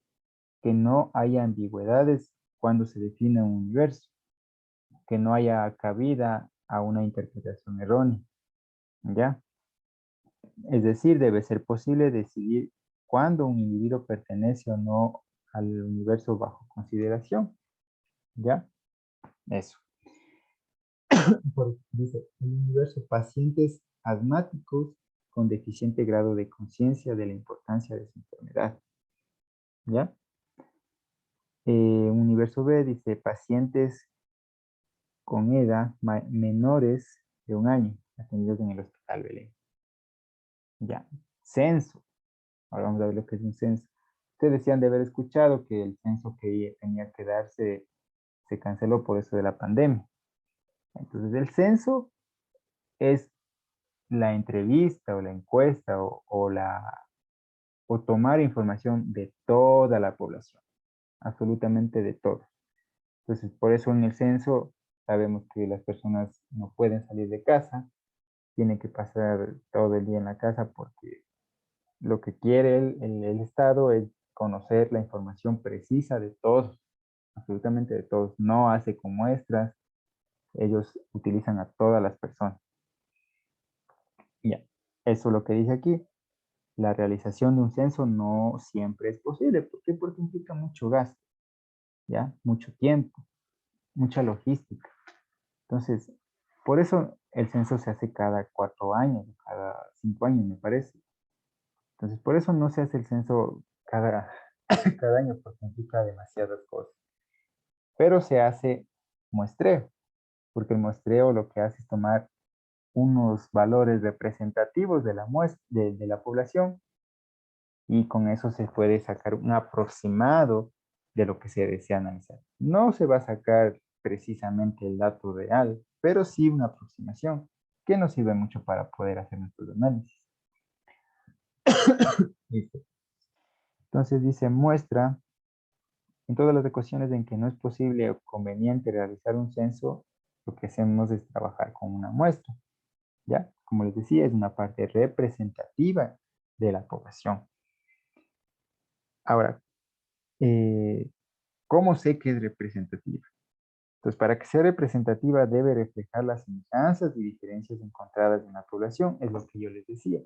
que no haya ambigüedades cuando se define un universo, que no haya cabida a una interpretación errónea, ¿ya? Es decir, debe ser posible decidir cuándo un individuo pertenece o no al universo bajo consideración, ¿ya? Eso. Dice, el universo pacientes asmáticos con deficiente grado de conciencia de la importancia de su enfermedad. ¿ya? Universo B dice pacientes con edad menores de 1 año atendidos en el Hospital Belén. Ya, censo. Ahora vamos a ver lo que es un censo. Ustedes decían de haber escuchado que el censo que tenía que darse se canceló por eso de la pandemia. Entonces, el censo es la entrevista o la encuesta o tomar información de toda la población, absolutamente de todos. Entonces, por eso en el censo sabemos que las personas no pueden salir de casa, tienen que pasar todo el día en la casa porque lo que quiere el Estado es conocer la información precisa de todos, absolutamente de todos. No hace con muestras, ellos utilizan a todas las personas. Ya, eso es lo que dice aquí. La realización de un censo no siempre es posible. ¿Por qué? Porque implica mucho gasto, ¿ya? Mucho tiempo, mucha logística. Entonces, por eso el censo se hace cada 4 años, cada 5 años, me parece. Entonces, por eso no se hace el censo cada año, porque implica demasiadas cosas. Pero se hace muestreo, porque el muestreo lo que hace es tomar unos valores representativos de la muestra, de la población, y con eso se puede sacar un aproximado de lo que se desea analizar. No se va a sacar precisamente el dato real, pero sí una aproximación que nos sirve mucho para poder hacer nuestros análisis. Listo. Entonces dice muestra, en todas las ecuaciones en que no es posible o conveniente realizar un censo, lo que hacemos es trabajar con una muestra, ¿ya? Como les decía, es una parte representativa de la población. Ahora, ¿cómo sé que es representativa? Entonces, para que sea representativa debe reflejar las semejanzas y diferencias encontradas en la población, es lo que yo les decía.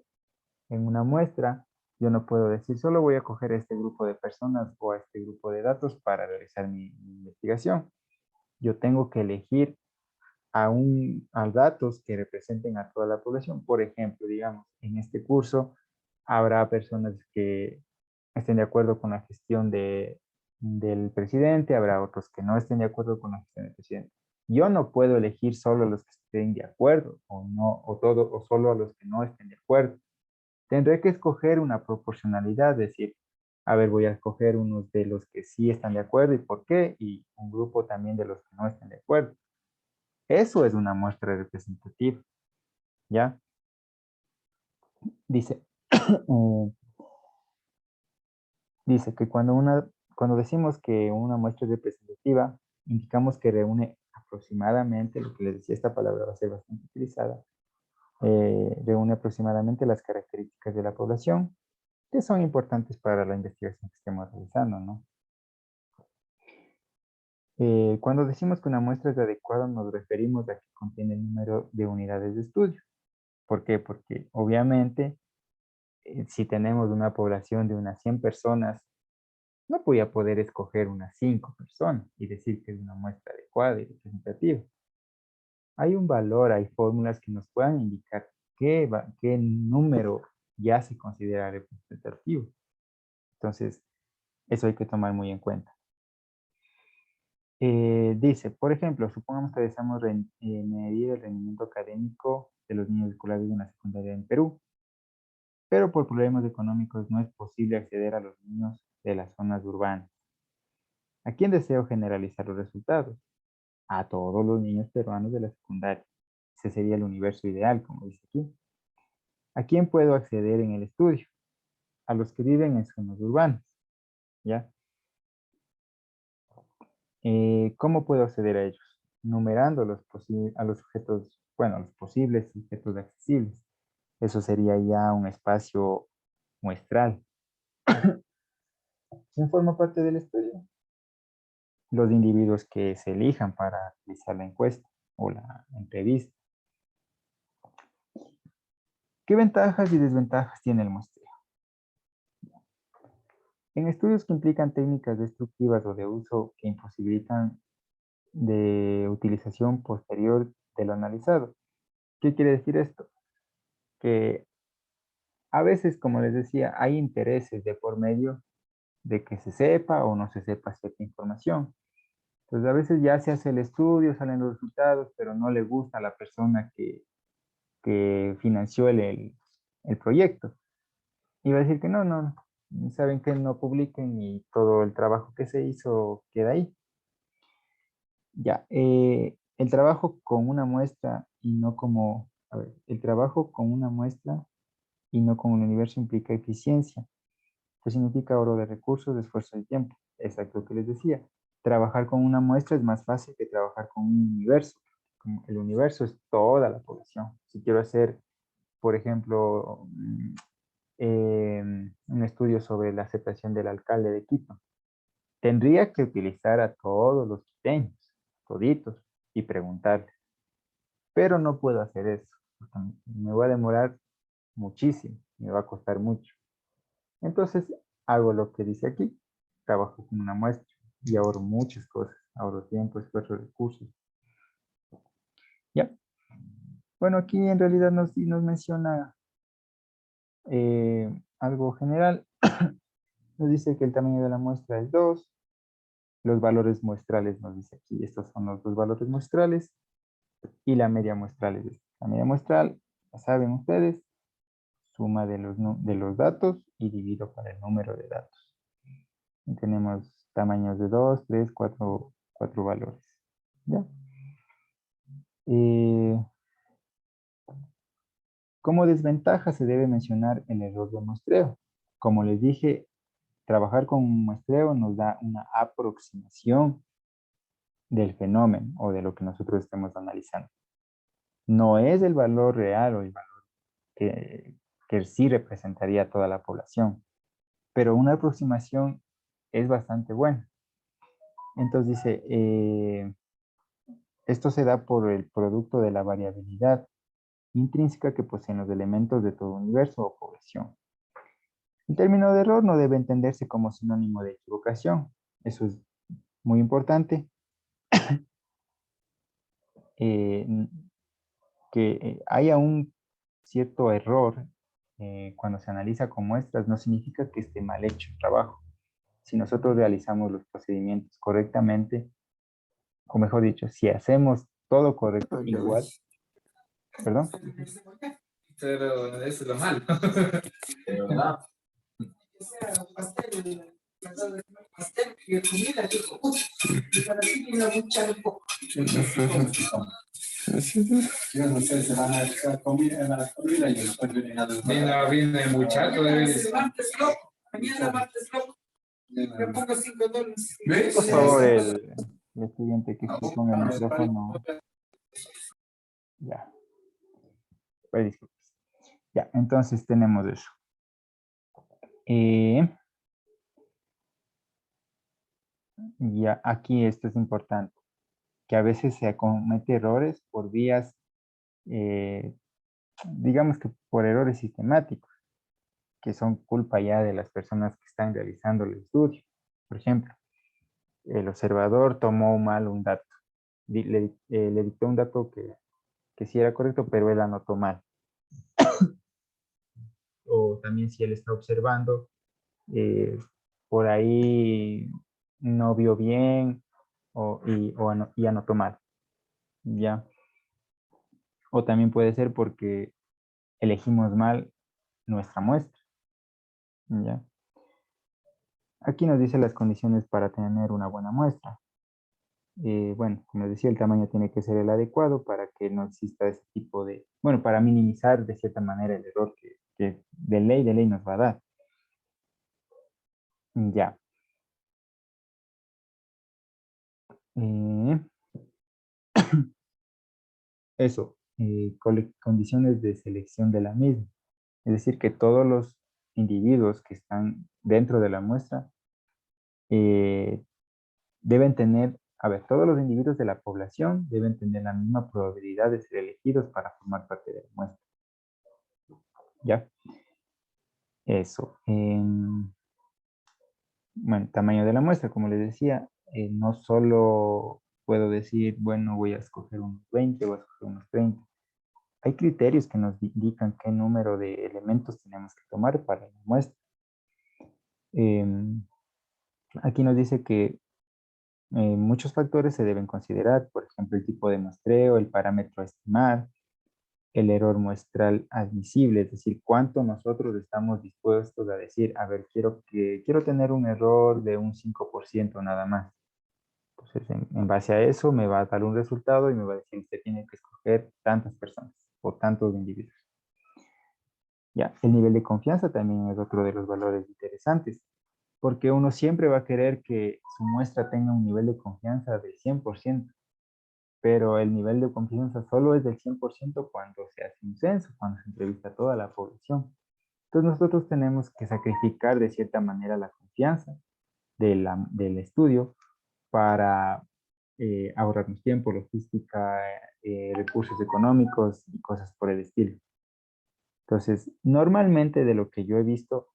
En una muestra, yo no puedo decir, solo voy a coger a este grupo de personas o a este grupo de datos para realizar mi investigación. Yo tengo que elegir a datos que representen a toda la población. Por ejemplo, digamos, en este curso habrá personas que estén de acuerdo con la gestión del presidente, habrá otros que no estén de acuerdo con la gestión del presidente. Yo no puedo elegir solo a los que estén de acuerdo o no, o solo a los que no estén de acuerdo. Tendré que escoger una proporcionalidad, es decir, a ver, voy a escoger unos de los que sí están de acuerdo y por qué, y un grupo también de los que no estén de acuerdo. Eso es una muestra representativa, ¿ya? Dice, eh, dice que cuando decimos que una muestra es representativa, indicamos que reúne aproximadamente, lo que les decía, esta palabra va a ser bastante utilizada, reúne aproximadamente las características de la población que son importantes para la investigación que estemos realizando, ¿no? Cuando decimos que una muestra es adecuada, nos referimos a que contiene el número de unidades de estudio. ¿Por qué? Porque obviamente si tenemos una población de unas 100 personas, no voy a poder escoger unas 5 personas y decir que es una muestra adecuada y representativa. Hay un valor, hay fórmulas que nos puedan indicar qué número ya se considera representativo. Entonces, eso hay que tomar muy en cuenta. Dice, por ejemplo, supongamos que deseamos medir el rendimiento académico de los niños escolares de una secundaria en Perú, pero por problemas económicos no es posible acceder a los niños de las zonas urbanas. ¿A quién deseo generalizar los resultados? A todos los niños peruanos de la secundaria. Ese sería el universo ideal, como dice aquí. ¿A quién puedo acceder en el estudio? A los que viven en zonas urbanas, ¿ya? ¿Cómo puedo acceder a ellos? Numerando a los sujetos, bueno, los posibles sujetos accesibles. Eso sería ya un espacio muestral. ¿Quién forma parte del estudio? Los individuos que se elijan para realizar la encuesta o la entrevista. ¿Qué ventajas y desventajas tiene el muestreo? En estudios que implican técnicas destructivas o de uso que imposibilitan de utilización posterior de lo analizado. ¿Qué quiere decir esto? Que a veces, como les decía, hay intereses de por medio de que se sepa o no se sepa cierta información. Entonces, a veces ya se hace el estudio, salen los resultados, pero no le gusta a la persona que financió el proyecto. Y va a decir que no, saben que no publiquen y todo el trabajo que se hizo queda ahí. Ya, el trabajo con una muestra y no como, a ver, el trabajo con una muestra y no con un universo implica eficiencia. ¿Qué significa ahorro de recursos, de esfuerzo y tiempo? Exacto lo que les decía. Trabajar con una muestra es más fácil que trabajar con un universo. Como el universo es toda la población. Si quiero hacer, por ejemplo, un estudio sobre la aceptación del alcalde de Quito, tendría que utilizar a todos los quiteños, toditos, y preguntarles. Pero no puedo hacer eso. Porque me voy a demorar muchísimo, me va a costar mucho. Entonces, hago lo que dice aquí, trabajo con una muestra y ahorro muchas cosas, ahorro tiempo, esfuerzo, recursos. ¿Ya? Bueno, aquí en realidad nos menciona algo general. Nos dice que el tamaño de la muestra es 2. Los valores muestrales nos dice aquí, estos son los dos valores muestrales y la media muestral es esta. La media muestral, ya saben ustedes, suma de los datos y divido para el número de datos. Y tenemos tamaños de 2, 3, 4 valores. ¿Ya? Como desventaja se debe mencionar el error de muestreo. Como les dije, trabajar con un muestreo nos da una aproximación del fenómeno o de lo que nosotros estemos analizando. No es el valor real o el valor que sí representaría a toda la población, pero una aproximación es bastante buena. Entonces dice, esto se da por el producto de la variabilidad intrínseca que poseen los elementos de todo universo o población. El término de error no debe entenderse como sinónimo de equivocación. Eso es muy importante. Eh, que haya un cierto error cuando se analiza con muestras no significa que esté mal hecho el trabajo. Si nosotros realizamos los procedimientos correctamente, o mejor dicho, si hacemos todo correcto, igual, perdón. Pero eso es lo malo. De verdad. O sea, pastel que comida, dijo, y para ti vino mucha poco. Yo no sé, se van a echar comida en la comida y después vienen a Vino el muchacho. Martes loco, mañana martes loco. Me pongo $5. ¿Ves? Por favor, el estudiante que esté con el micrófono. Ya. Pues, disculpas. Ya, entonces tenemos eso. Ya, aquí esto es importante, que a veces se comete errores por vías, digamos que por errores sistemáticos, que son culpa ya de las personas que están realizando el estudio. Por ejemplo, el observador tomó mal un dato, le dictó un dato que sí era correcto, pero él anotó mal. O también si él está observando, por ahí no vio bien y anotó mal. ¿Ya? O también puede ser porque elegimos mal nuestra muestra. ¿Ya? Aquí nos dice las condiciones para tener una buena muestra. Bueno, como les decía, el tamaño tiene que ser el adecuado para que no exista ese tipo de, bueno, para minimizar de cierta manera el error que de ley nos va a dar. Ya. Eso, condiciones de selección de la misma. Es decir, que todos los individuos que están dentro de la muestra deben tener, a ver, todos los individuos de la población deben tener la misma probabilidad de ser elegidos para formar parte de la muestra. ¿Ya? Eso. Bueno, tamaño de la muestra, como les decía, no solo puedo decir, bueno, voy a escoger unos 20, voy a escoger unos 30. Hay criterios que nos indican qué número de elementos tenemos que tomar para la muestra. Aquí nos dice que muchos factores se deben considerar, por ejemplo, el tipo de muestreo, el parámetro a estimar, el error muestral admisible, es decir, cuánto nosotros estamos dispuestos a decir, a ver, quiero tener un error de un 5% nada más. Entonces, en base a eso me va a dar un resultado y me va a decir, usted tiene que escoger tantas personas o tantos individuos. Ya, el nivel de confianza también es otro de los valores interesantes, porque uno siempre va a querer que su muestra tenga un nivel de confianza de 100%, pero el nivel de confianza solo es del 100% cuando se hace un censo, cuando se entrevista a toda la población. Entonces nosotros tenemos que sacrificar de cierta manera la confianza del estudio para ahorrarnos tiempo, logística, recursos económicos y cosas por el estilo. Entonces, normalmente de lo que yo he visto,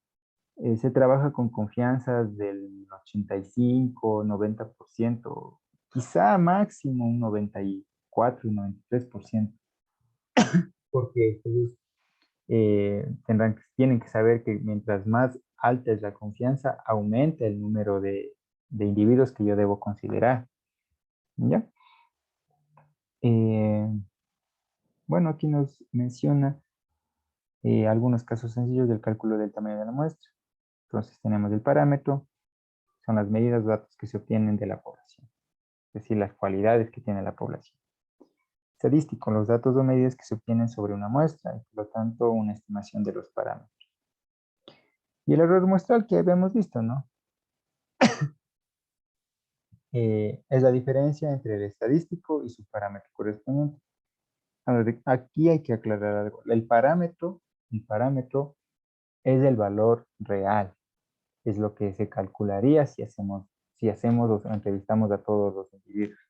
se trabaja con confianzas del 85, 90%, quizá máximo un 94 y 93%, porque ellos tienen que saber que mientras más alta es la confianza, aumenta el número de individuos que yo debo considerar. ¿Ya? Bueno, aquí nos menciona algunos casos sencillos del cálculo del tamaño de la muestra. Entonces tenemos el parámetro, son las medidas de datos que se obtienen de la población, es decir, las cualidades que tiene la población. Estadístico, los datos o medidas que se obtienen sobre una muestra y por lo tanto una estimación de los parámetros. Y el error muestral que habíamos visto, ¿no? Es la diferencia entre el estadístico y su parámetro correspondiente. Ahora, aquí hay que aclarar algo. El parámetro es el valor real, es lo que se calcularía si hacemos o entrevistamos a todos los individuos.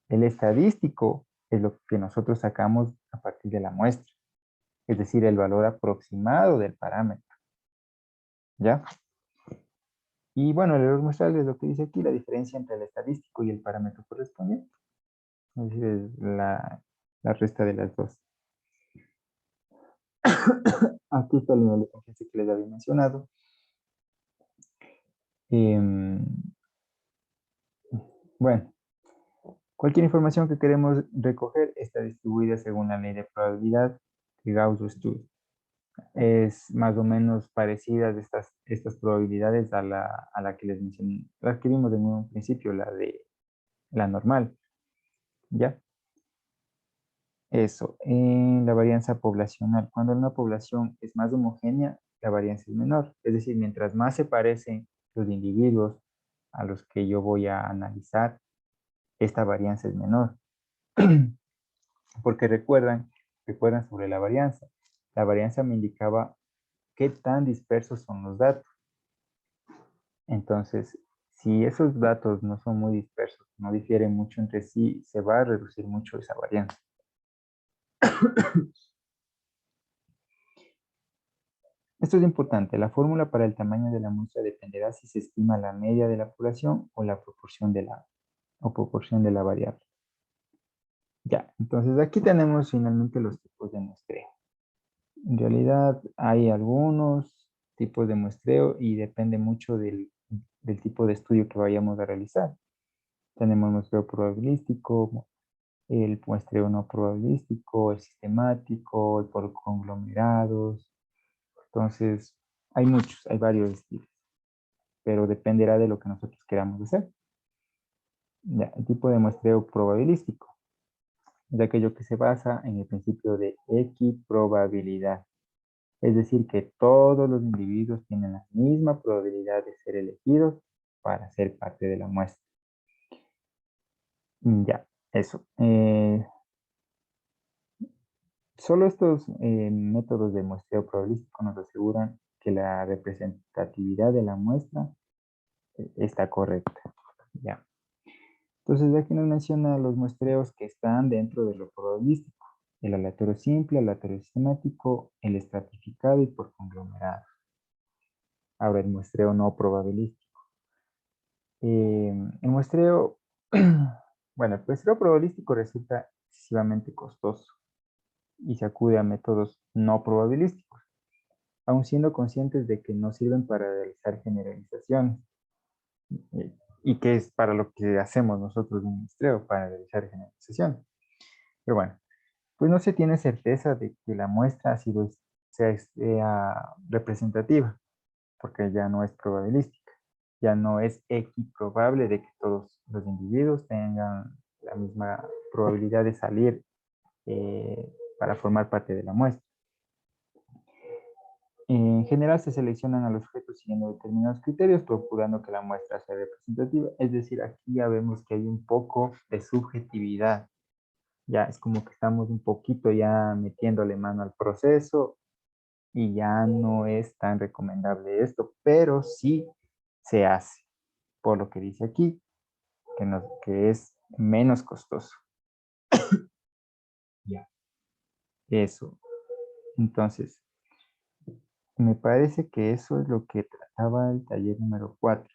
El estadístico es lo que nosotros sacamos a partir de la muestra, es decir, el valor aproximado del parámetro. ¿Ya? Y bueno, el error muestral es lo que dice aquí, la diferencia entre el estadístico y el parámetro correspondiente. Es decir, es la resta de las dos. Aquí está el nivel de confianza que les había mencionado. Bueno, cualquier información que queremos recoger está distribuida según la ley de probabilidad de Gauss-Stewart. Es más o menos parecida de estas probabilidades a la que les mencioné, las que vimos en un principio, la de la normal. ¿Ya? Eso, en la varianza poblacional. Cuando una población es más homogénea, la varianza es menor. Es decir, mientras más se parecen los individuos a los que yo voy a analizar, esta varianza es menor. Porque recuerdan sobre la varianza. La varianza me indicaba qué tan dispersos son los datos. Entonces, si esos datos no son muy dispersos, no difieren mucho entre sí, se va a reducir mucho esa varianza. Esto es importante. La fórmula para el tamaño de la muestra dependerá si se estima la media de la población o la proporción de la variable. Ya, entonces aquí tenemos finalmente los tipos de muestreo. En realidad hay algunos tipos de muestreo y depende mucho del tipo de estudio que vayamos a realizar. Tenemos muestreo probabilístico, el muestreo no probabilístico, el sistemático, el por conglomerados. Entonces, hay varios estilos, pero dependerá de lo que nosotros queramos hacer. Ya, el tipo de muestreo probabilístico es aquello que se basa en el principio de equiprobabilidad. Es decir, que todos los individuos tienen la misma probabilidad de ser elegidos para ser parte de la muestra. Ya, eso. Solo estos métodos de muestreo probabilístico nos aseguran que la representatividad de la muestra está correcta. Ya. Entonces aquí nos menciona los muestreos que están dentro de lo probabilístico. El aleatorio simple, el aleatorio sistemático, el estratificado y por conglomerado. Ahora el muestreo no probabilístico. El muestreo, bueno, el muestreo probabilístico resulta excesivamente costoso y se acude a métodos no probabilísticos, aun siendo conscientes de que no sirven para realizar generalizaciones. y que es para lo que hacemos nosotros en muestreo, para realizar generalización. Pero bueno, pues no se tiene certeza de que la muestra sea representativa, porque ya no es probabilística, ya no es equiprobable de que todos los individuos tengan la misma probabilidad de salir para formar parte de la muestra. En general se seleccionan a los sujetos siguiendo determinados criterios, procurando que la muestra sea representativa. Es decir, aquí ya vemos que hay un poco de subjetividad. Ya es como que estamos un poquito ya metiéndole mano al proceso y ya no es tan recomendable esto, pero sí se hace, por lo que dice aquí, que es menos costoso. Ya, eso. Entonces, me parece que eso es lo que trataba el taller número 4.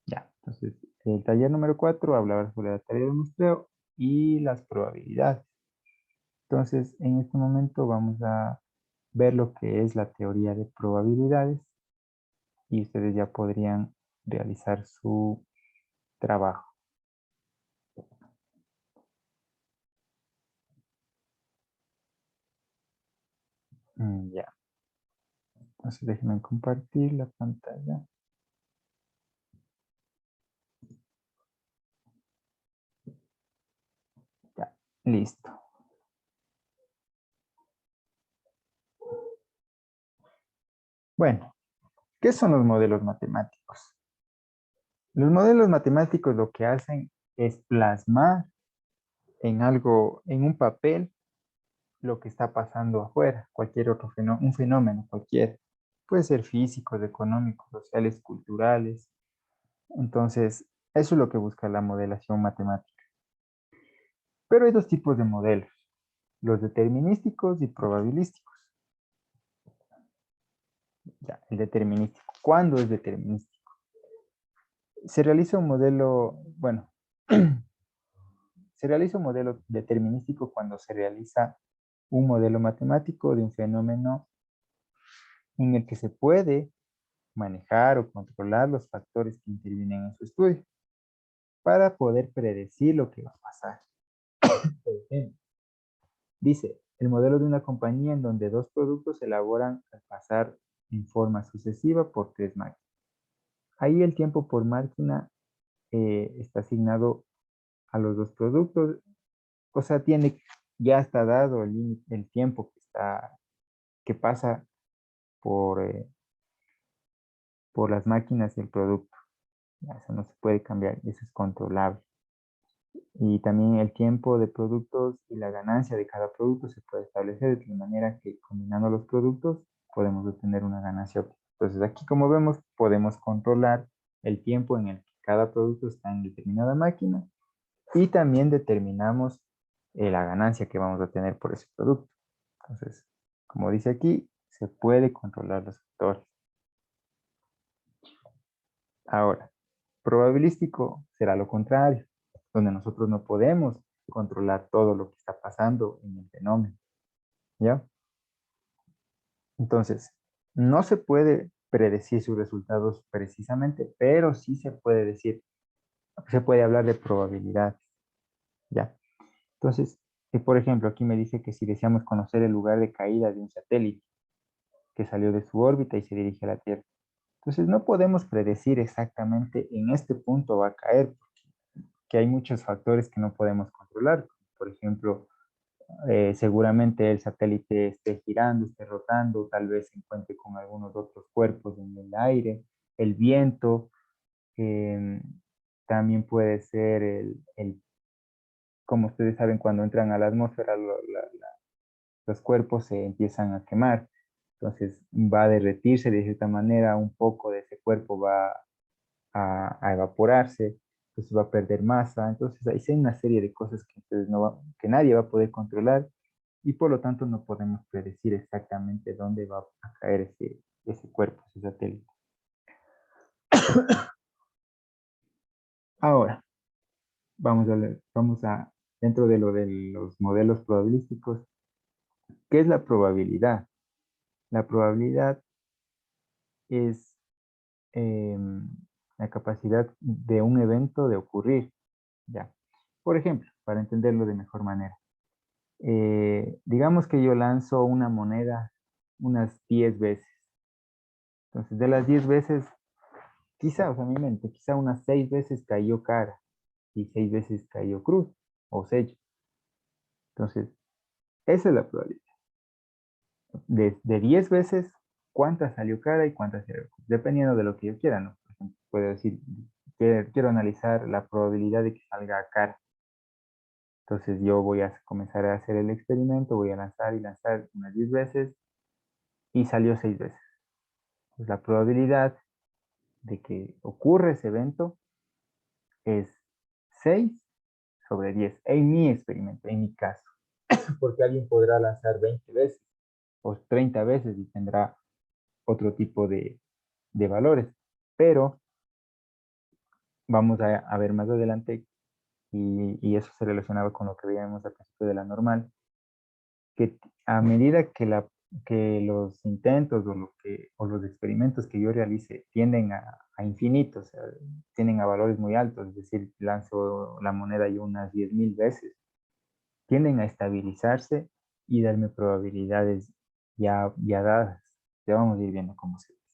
Ya, entonces, el taller número 4 hablaba sobre la teoría del muestreo y las probabilidades. Entonces, en este momento vamos a ver lo que es la teoría de probabilidades y ustedes ya podrían realizar su trabajo. Ya, entonces déjenme compartir la pantalla. Ya, listo. Bueno, ¿qué son los modelos matemáticos? Los modelos matemáticos lo que hacen es plasmar en algo, en un papel, lo que está pasando afuera, cualquier otro fenómeno, un fenómeno cualquiera. Puede ser físicos, económicos, sociales, culturales. Entonces, eso es lo que busca la modelación matemática. Pero hay dos tipos de modelos, los determinísticos y probabilísticos. Ya, el determinístico. ¿Cuándo es determinístico? Se realiza un modelo, bueno, se realiza un modelo determinístico cuando se realiza un modelo matemático de un fenómeno en el que se puede manejar o controlar los factores que intervienen en su estudio para poder predecir lo que va a pasar. Por ejemplo, dice, el modelo de una compañía en donde dos productos se elaboran al pasar en forma sucesiva por tres máquinas. Ahí el tiempo por máquina está asignado a los dos productos, o sea, ya está dado el tiempo que pasa por, por las máquinas y el producto. Eso no se puede cambiar, eso es controlable. Y también el tiempo de productos y la ganancia de cada producto se puede establecer de tal manera que combinando los productos podemos obtener una ganancia óptima. Entonces aquí, como vemos, podemos controlar el tiempo en el que cada producto está en determinada máquina y también determinamos la ganancia que vamos a tener por ese producto. Entonces, como dice aquí, se puede controlar los factores. Ahora, probabilístico será lo contrario, donde nosotros no podemos controlar todo lo que está pasando en el fenómeno, ¿ya? Entonces, no se puede predecir sus resultados precisamente, pero sí se puede decir, se puede hablar de probabilidades, ¿ya? Entonces, por ejemplo, aquí me dice que si deseamos conocer el lugar de caída de un satélite que salió de su órbita y se dirige a la Tierra, entonces no podemos predecir exactamente en este punto va a caer, que hay muchos factores que no podemos controlar. Por ejemplo, seguramente el satélite esté girando, esté rotando, tal vez se encuentre con algunos otros cuerpos en el aire, el viento, eh, también puede ser como ustedes saben, cuando entran a la atmósfera, los cuerpos se empiezan a quemar. Entonces va a derretirse de cierta manera, un poco de ese cuerpo va a evaporarse, entonces va a perder masa. Entonces ahí sí hay una serie de cosas que, que nadie va a poder controlar y por lo tanto no podemos predecir exactamente dónde va a caer ese cuerpo, ese satélite. Ahora, dentro de lo de los modelos probabilísticos, ¿qué es la probabilidad? La probabilidad es la capacidad de un evento de ocurrir. ¿Ya? Por ejemplo, para entenderlo de mejor manera, digamos que yo lanzo una moneda unas 10 veces. Entonces, de las 10 veces, quizá, o sea, mi mente, quizá unas 6 veces cayó cara y 6 veces cayó cruz o sello. Entonces, esa es la probabilidad. De 10 veces, ¿cuántas salió cara y cuántas salió cruz? Dependiendo de lo que yo quiera, ¿no? Por ejemplo, puedo decir, quiero analizar la probabilidad de que salga cara. Entonces yo voy a comenzar a hacer el experimento, voy a lanzar y lanzar unas 10 veces y salió 6 veces. Pues la probabilidad de que ocurra ese evento es 6 sobre 10 en mi experimento, en mi caso. Porque alguien podrá lanzar 20 veces o 30 veces y tendrá otro tipo de valores. Pero vamos a ver más adelante, y eso se relacionaba con lo que veíamos al principio de la normal, que a medida que los intentos o los experimentos que yo realice tienden a infinitos, o sea, tienden a valores muy altos, es decir, lanzo la moneda yo unas 10.000 veces, tienden a estabilizarse y darme probabilidades ya dadas. Ya vamos a ir viendo cómo se dice.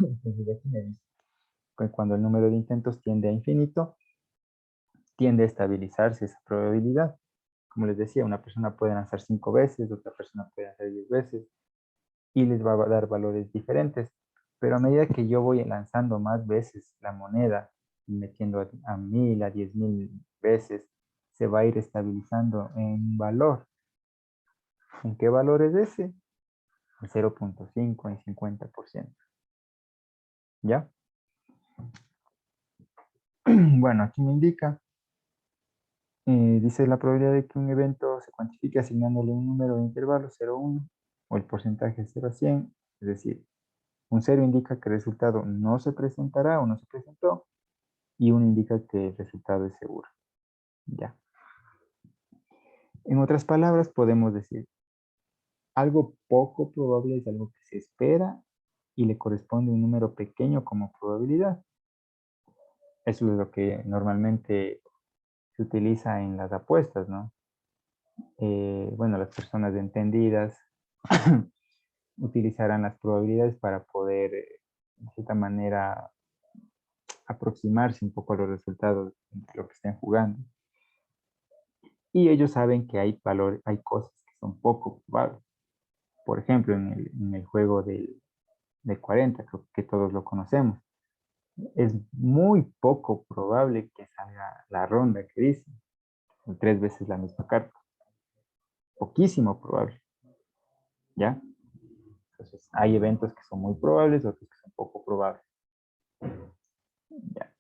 Entonces, aquí me dice que cuando el número de intentos tiende a infinito, tiende a estabilizarse esa probabilidad. Como les decía, una persona puede lanzar 5 veces, otra persona puede lanzar 10 veces y les va a dar valores diferentes. Pero a medida que yo voy lanzando más veces la moneda y metiendo a 1.000, a 10.000 veces, se va a ir estabilizando en un valor. ¿En qué valor es ese? En 0.5, en 50%. ¿Ya? Bueno, aquí me indica, dice la probabilidad de que un evento se cuantifique asignándole un número de intervalo 0, 1 o el porcentaje 0 a 100, es decir, un 0 indica que el resultado no se presentará o no se presentó, y 1 indica que el resultado es seguro. Ya. En otras palabras, podemos decir, algo poco probable es algo que se espera y le corresponde un número pequeño como probabilidad. Eso es lo que normalmente se utiliza en las apuestas, ¿no? Bueno, las personas entendidas utilizarán las probabilidades para poder, de cierta manera, aproximarse un poco a los resultados de lo que estén jugando. Y ellos saben que hay cosas que son poco probables. Por ejemplo, en el juego de 40, creo que todos lo conocemos. Es muy poco probable que salga la ronda que dice, 3 veces la misma carta. Poquísimo probable. ¿Ya? Entonces, hay eventos que son muy probables, otros que son poco probables. ¿Ya?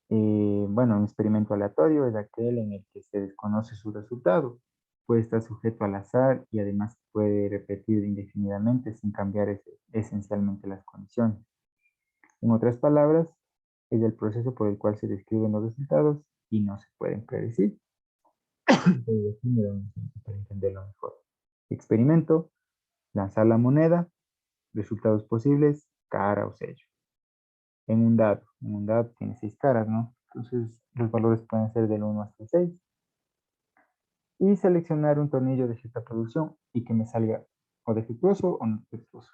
Bueno, un experimento aleatorio es aquel en el que se desconoce su resultado. Puede estar sujeto al azar y además puede repetir indefinidamente sin cambiar esencialmente las condiciones. En otras palabras, es el proceso por el cual se describen los resultados y no se pueden predecir. Entonces, aquí me da un ejemplo para entenderlo mejor. Experimento, lanzar la moneda, resultados posibles, cara o sello. En un dado tiene 6 caras, ¿no? Entonces los valores pueden ser del 1 hasta el 6. Y seleccionar un tornillo de cierta producción y que me salga o defectuoso o no defectuoso.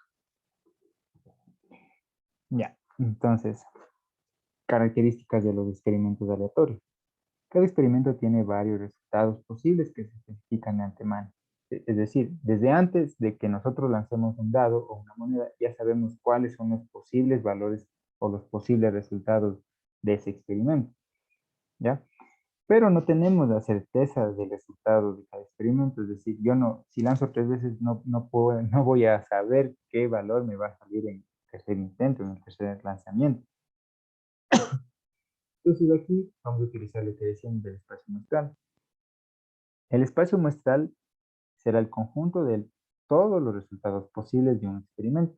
Ya, entonces, características de los experimentos aleatorios. Cada experimento tiene varios resultados posibles que se especifican de antemano. Es decir, desde antes de que nosotros lancemos un dado o una moneda, ya sabemos cuáles son los posibles valores o los posibles resultados de ese experimento. ¿Ya? Pero no tenemos la certeza del resultado de cada experimento. Es decir, yo no, si lanzo 3 veces, no voy a saber qué valor me va a salir en el tercer intento, en el tercer lanzamiento. Entonces aquí vamos a utilizar lo que decíamos del espacio muestral. El espacio muestral será el conjunto de todos los resultados posibles de un experimento.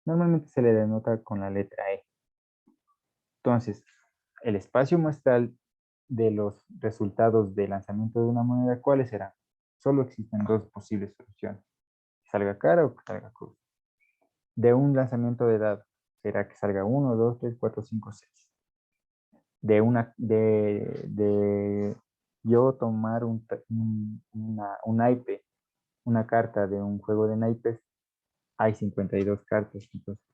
Normalmente se le denota con la letra E. Entonces, el espacio muestral de los resultados de lanzamiento de una moneda, ¿cuáles serán? Solo existen 2 posibles soluciones. Que salga cara o que salga cruz. De un lanzamiento de dado, será que salga 1, 2, 3, 4, 5, 6. De yo tomar un naipe, una carta de un juego de naipes, hay 52 cartas. Entonces,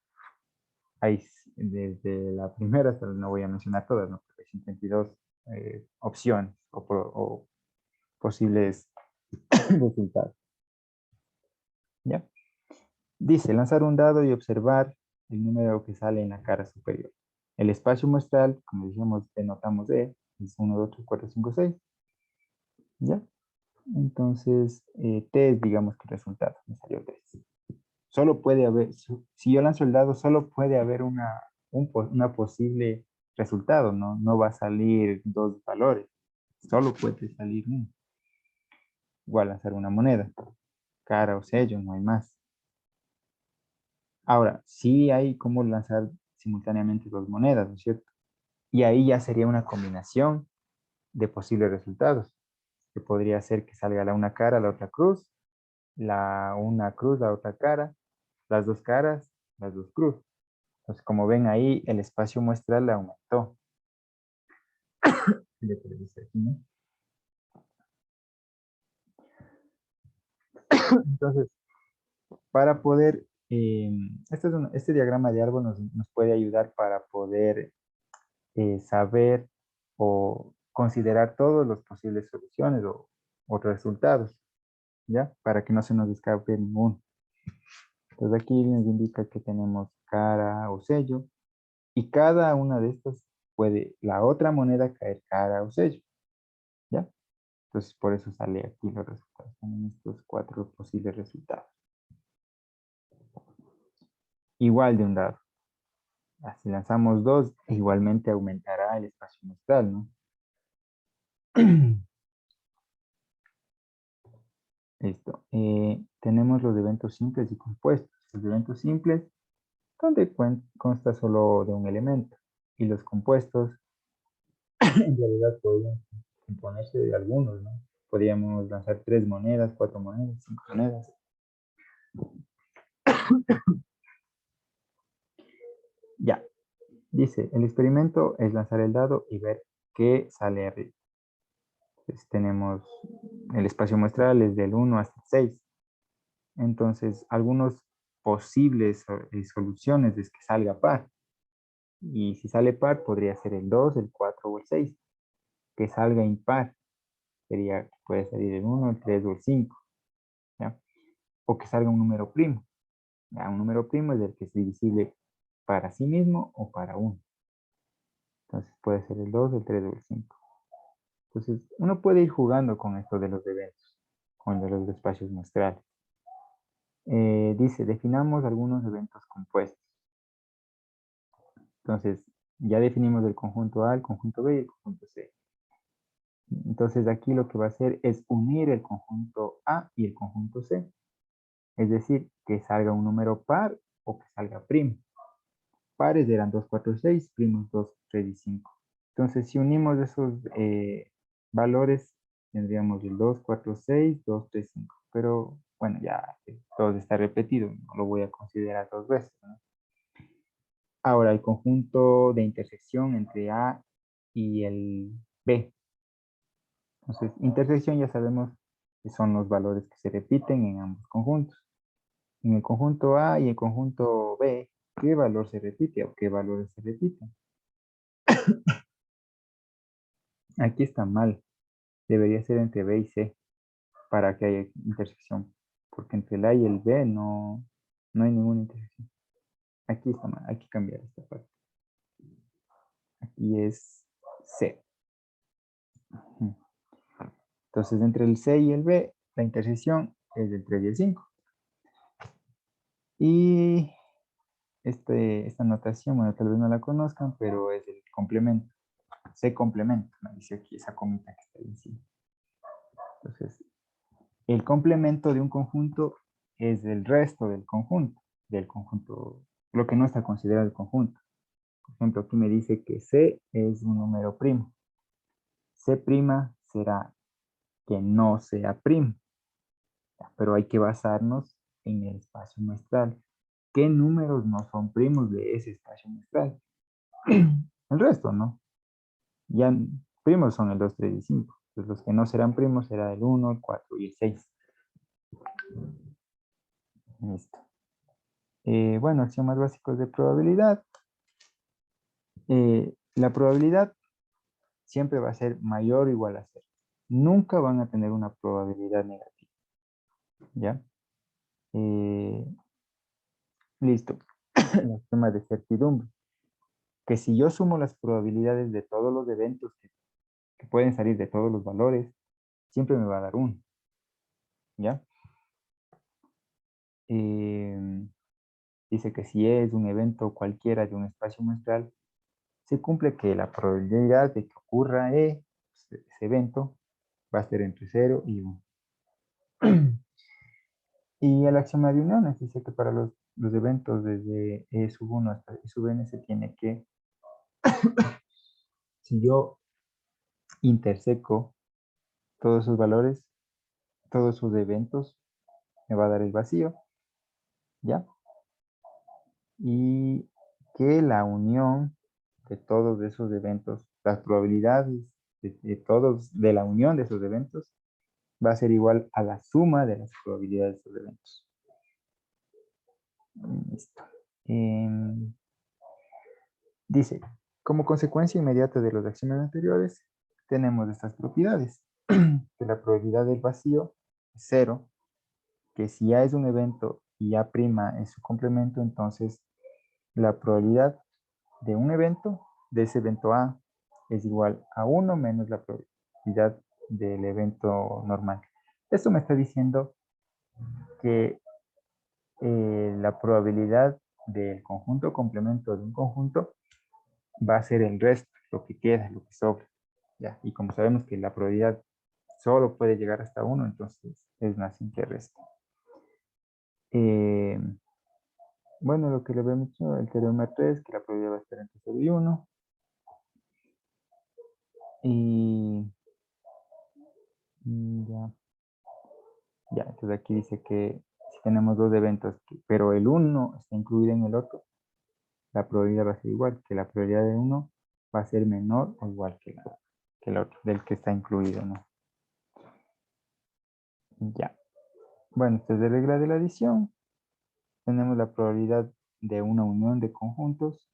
hay desde la primera, hasta no voy a mencionar todas, ¿no? Pero hay 52 opciones o posibles resultados. ¿Ya? Dice, lanzar un dado y observar el número que sale en la cara superior. El espacio muestral, como decíamos, denotamos E, es 1, 2, 3, 4, 5, 6. ¿Ya? Entonces, T es, digamos, que el resultado. Me salió 3. Solo puede haber, si yo lanzo el dado, solo puede haber una posible resultado, ¿no? No va a salir 2 valores. Solo puede salir uno. Igual lanzar una moneda. Cara o sello, no hay más. Ahora, sí hay como lanzar simultáneamente 2 monedas, ¿no es cierto? Y ahí ya sería una combinación de posibles resultados, que podría ser que salga la una cara, la otra cruz, una cruz, la otra cara, las dos caras, las dos cruz. Entonces, como ven ahí, el espacio muestral aumentó. Entonces, para poder, este diagrama de árbol nos puede ayudar para poder saber o considerar todas las posibles soluciones o resultados, ¿ya? Para que no se nos escape ninguno. Entonces aquí nos indica que tenemos cara o sello y cada una de estas puede la otra moneda caer cara o sello, ¿ya? Entonces por eso sale aquí los resultados, son estos 4 posibles resultados. Igual de un dado. Si lanzamos 2, igualmente aumentará el espacio muestral, ¿no? Listo. Tenemos los eventos simples y compuestos. Los eventos simples, donde consta solo de un elemento. Y los compuestos, en realidad, podrían componerse de algunos, ¿no? Podríamos lanzar 3 monedas, 4 monedas, 5 monedas. Ya. Dice, el experimento es lanzar el dado y ver qué sale arriba. Entonces, tenemos el espacio muestral es del 1 hasta el 6. Entonces, algunos posibles soluciones es que salga par. Y si sale par, podría ser el 2, el 4 o el 6. Que salga impar, puede salir el 1, el 3 o el 5. ¿Ya? O que salga un número primo. ¿Ya? Un número primo es el que es divisible para sí mismo o para 1. Entonces puede ser el 2, el 3 o el 5. Entonces uno puede ir jugando con esto de los eventos, con los espacios muestrales. Dice, definamos algunos eventos compuestos. Entonces, ya definimos el conjunto A, el conjunto B y el conjunto C. Entonces, aquí lo que va a hacer es unir el conjunto A y el conjunto C. Es decir, que salga un número par o que salga primo. Pares eran 2, 4, 6, primos 2, 3 y 5. Entonces, si unimos esos valores, tendríamos el 2, 4, 6, 2, 3, 5. Pero, bueno, ya todo está repetido. No lo voy a considerar 2 veces, ¿no? Ahora, el conjunto de intersección entre A y el B. Entonces, intersección ya sabemos que son los valores que se repiten en ambos conjuntos. En el conjunto A y el conjunto B, ¿qué valor se repite o qué valores se repiten? Aquí está mal. Debería ser entre B y C para que haya intersección. Porque entre el A y el B no hay ninguna intersección. Aquí está mal. Hay que cambiar esta parte. Aquí es C. Entonces, entre el C y el B, la intersección es del 3 y el 5. Y esta notación, bueno, tal vez no la conozcan, pero es el complemento. C complemento, me dice aquí esa comita que está ahí encima. Entonces, el complemento de un conjunto es el resto del conjunto, lo que no está considerado el conjunto. Por ejemplo, aquí me dice que C es un número primo. C' será que no sea primo, pero hay que basarnos en el espacio muestral. ¿qué números no son primos de ese espacio muestral? El resto, ¿no? Ya primos son el 2, 3 y 5. Pues los que no serán primos será el 1, el 4 y el 6. Listo. Bueno, axiomas básicos de probabilidad. La probabilidad siempre va a ser mayor o igual a 0. Nunca van a tener una probabilidad negativa. ¿Ya? Listo. El axioma de certidumbre. Que si yo sumo las probabilidades de todos los eventos que pueden salir de todos los valores, siempre me va a dar 1. ¿Ya? Dice que si es un evento cualquiera de un espacio muestral, se cumple que la probabilidad de que ocurra ese evento va a ser entre 0 y 1. Y el axioma de uniones dice que para los eventos desde E sub 1 hasta E sub n se tiene que, si yo interseco todos esos valores, todos sus eventos, me va a dar el vacío, ¿ya? Y que la unión de todos esos eventos, las probabilidades de la unión de esos eventos, va a ser igual a la suma de las probabilidades de esos eventos. Listo. Dice, como consecuencia inmediata de los axiomas anteriores, tenemos estas propiedades. Que la probabilidad del vacío es 0, que si A es un evento y A' es su complemento, entonces la probabilidad de un evento, de ese evento A, es igual a 1 menos la probabilidad del evento normal. Esto me está diciendo que la probabilidad del conjunto complemento de un conjunto va a ser el resto, lo que queda, lo que sobra. ¿Ya? Y como sabemos que la probabilidad solo puede llegar hasta 1, entonces es una simple resta. Bueno, lo que le había dicho, el teorema 3, que la probabilidad va a estar entre 0 y 1. Y ya. Ya, entonces aquí dice que si tenemos dos eventos, pero el uno está incluido en el otro, la probabilidad va a ser igual, que la probabilidad de uno va a ser menor o igual que el otro, del que está incluido, ¿no? Ya. Bueno, esta es la regla de la adición. Tenemos la probabilidad de una unión de conjuntos.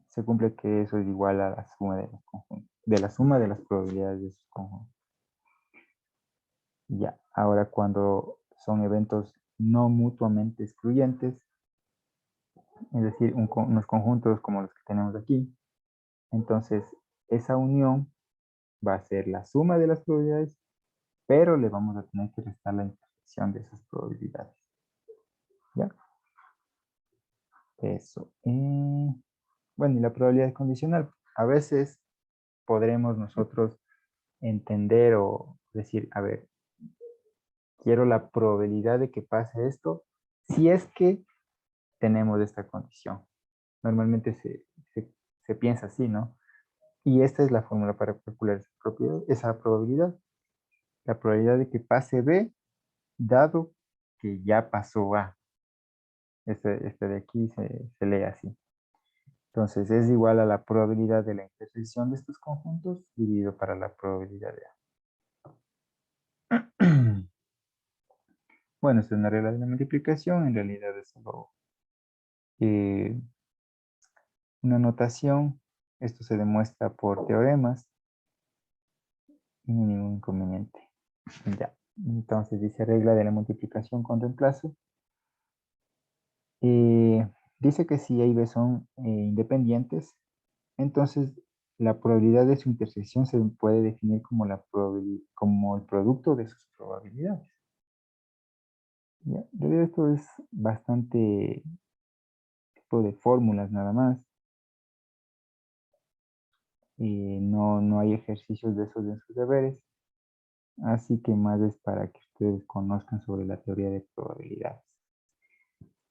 Se cumple que eso es igual a la suma de los conjuntos, de la suma de las probabilidades de sus conjuntos. Ya, ahora cuando son eventos no mutuamente excluyentes, es decir, unos conjuntos como los que tenemos aquí, entonces esa unión va a ser la suma de las probabilidades, pero le vamos a tener que restar la intersección de esas probabilidades. ¿Ya? Eso. Bueno, y la probabilidad condicional. A veces podremos nosotros entender o decir, a ver, quiero la probabilidad de que pase esto si es que tenemos esta condición. Normalmente se piensa así, ¿no? Y esta es la fórmula para calcular esa probabilidad. La probabilidad de que pase B, dado que ya pasó A. Este de aquí se lee así. Entonces es igual a la probabilidad de la intersección de estos conjuntos dividido para la probabilidad de A. Bueno, esta es una regla de la multiplicación. En realidad es solo una notación. Esto se demuestra por teoremas. Y no hay ningún inconveniente. Ya. Entonces dice regla de la multiplicación con reemplazo. Dice que si A y B son independientes, entonces la probabilidad de su intersección se puede definir como, como el producto de sus probabilidades. ¿Ya? En realidad esto es bastante tipo de fórmulas nada más. No hay ejercicios de esos en sus deberes. Así que más es para que ustedes conozcan sobre la teoría de probabilidades.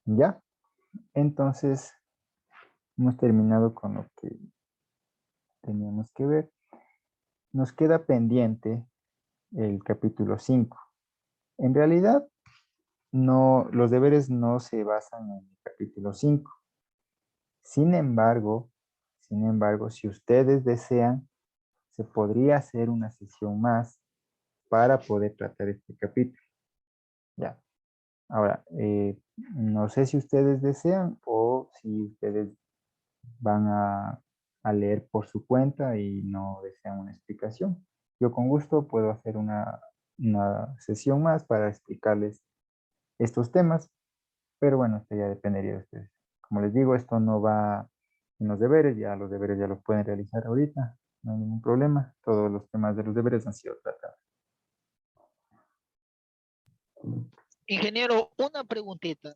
¿Ya? Entonces, hemos terminado con lo que teníamos que ver. Nos queda pendiente el capítulo 5. En realidad, no, los deberes no se basan en el capítulo 5. Sin embargo, si ustedes desean, se podría hacer una sesión más para poder tratar este capítulo. Ya. Ahora, no sé si ustedes desean o si ustedes van a leer por su cuenta y no desean una explicación. Yo con gusto puedo hacer una sesión más para explicarles estos temas, pero bueno, esto ya dependería de ustedes. Como les digo, esto no va en los deberes, ya los deberes ya los pueden realizar ahorita, no hay ningún problema. Todos los temas de los deberes han sido tratados. Ingeniero, una preguntita.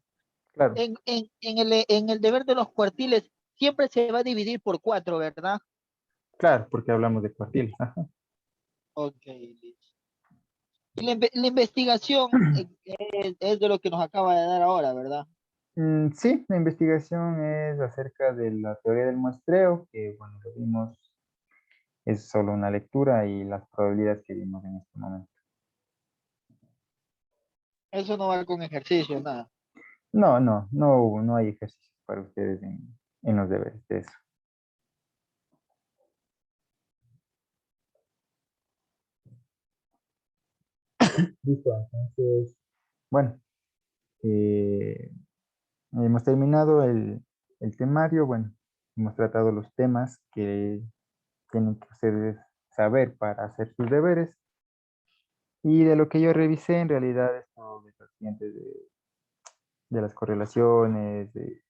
Claro, En el deber de los cuartiles siempre se va a dividir por 4, ¿verdad? claro, porque hablamos de cuartiles. Ajá. Ok, listo. Y la investigación es de lo que nos acaba de dar ahora, ¿verdad? Sí, la investigación es acerca de la teoría del muestreo, que bueno, lo vimos, es solo una lectura y las probabilidades que vimos en este momento. Eso no va con ejercicio, nada. No hay ejercicios para ustedes en los deberes de eso. Listo, entonces, bueno, hemos terminado el temario, bueno, hemos tratado los temas que tienen que ustedes saber para hacer sus deberes. Y de lo que yo revisé, en realidad, esto de los siguientes de las correlaciones, de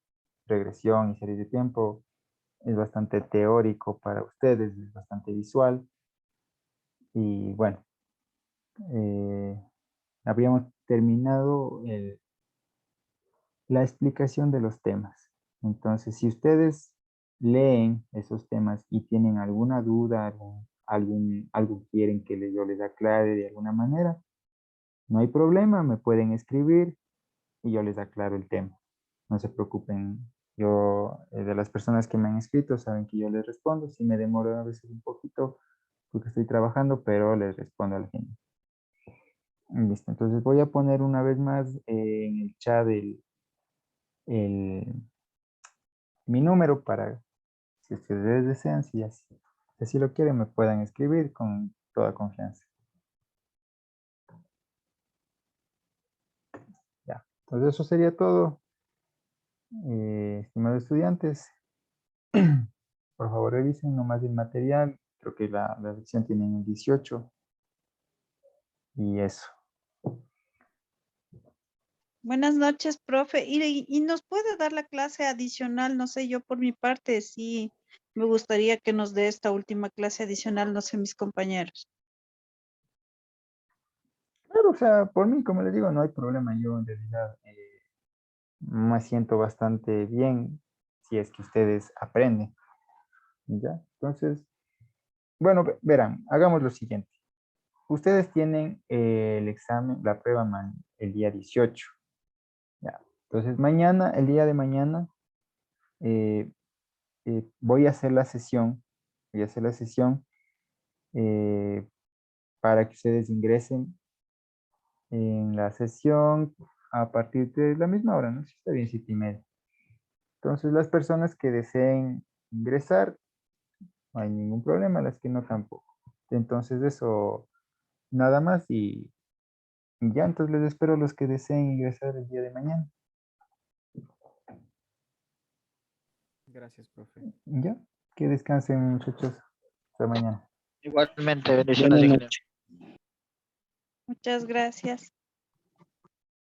regresión y series de tiempo, es bastante teórico para ustedes, es bastante visual. Y bueno, habríamos terminado la explicación de los temas. Entonces, si ustedes leen esos temas y tienen alguna duda, algo quieren que yo les aclare de alguna manera, no hay problema, me pueden escribir y yo les aclaro el tema. No se preocupen. Yo, de las personas que me han escrito, saben que yo les respondo. Si me demoro a veces un poquito porque estoy trabajando, pero les respondo al gente. Listo. Entonces voy a poner una vez más en el chat mi número para, si ustedes desean, si así lo quieren, me puedan escribir con toda confianza. Ya. Entonces eso sería todo. Estimados estudiantes, por favor revisen nomás el material. Creo que la lección tiene el 18. Y eso. Buenas noches, profe. ¿Y nos puede dar la clase adicional? No sé, yo por mi parte sí me gustaría que nos dé esta última clase adicional, no sé, mis compañeros. Claro, o sea, por mí, como les digo, no hay problema. Yo en realidad me siento bastante bien si es que ustedes aprenden. ¿Ya? Entonces, bueno, verán, hagamos lo siguiente. Ustedes tienen el examen, la prueba el día 18. ¿Ya? Entonces, mañana, el día de mañana, voy a hacer la sesión. Voy a hacer la sesión para que ustedes ingresen en la sesión a partir de la misma hora, ¿no? Si está bien, 7:30. Entonces, las personas que deseen ingresar, no hay ningún problema, las que no tampoco. Entonces, eso, nada más y ya, entonces les espero a los que deseen ingresar el día de mañana. Gracias, profe. Ya, que descansen, muchachos. Hasta mañana. Igualmente, bendiciones, ingeniero. Muchas gracias.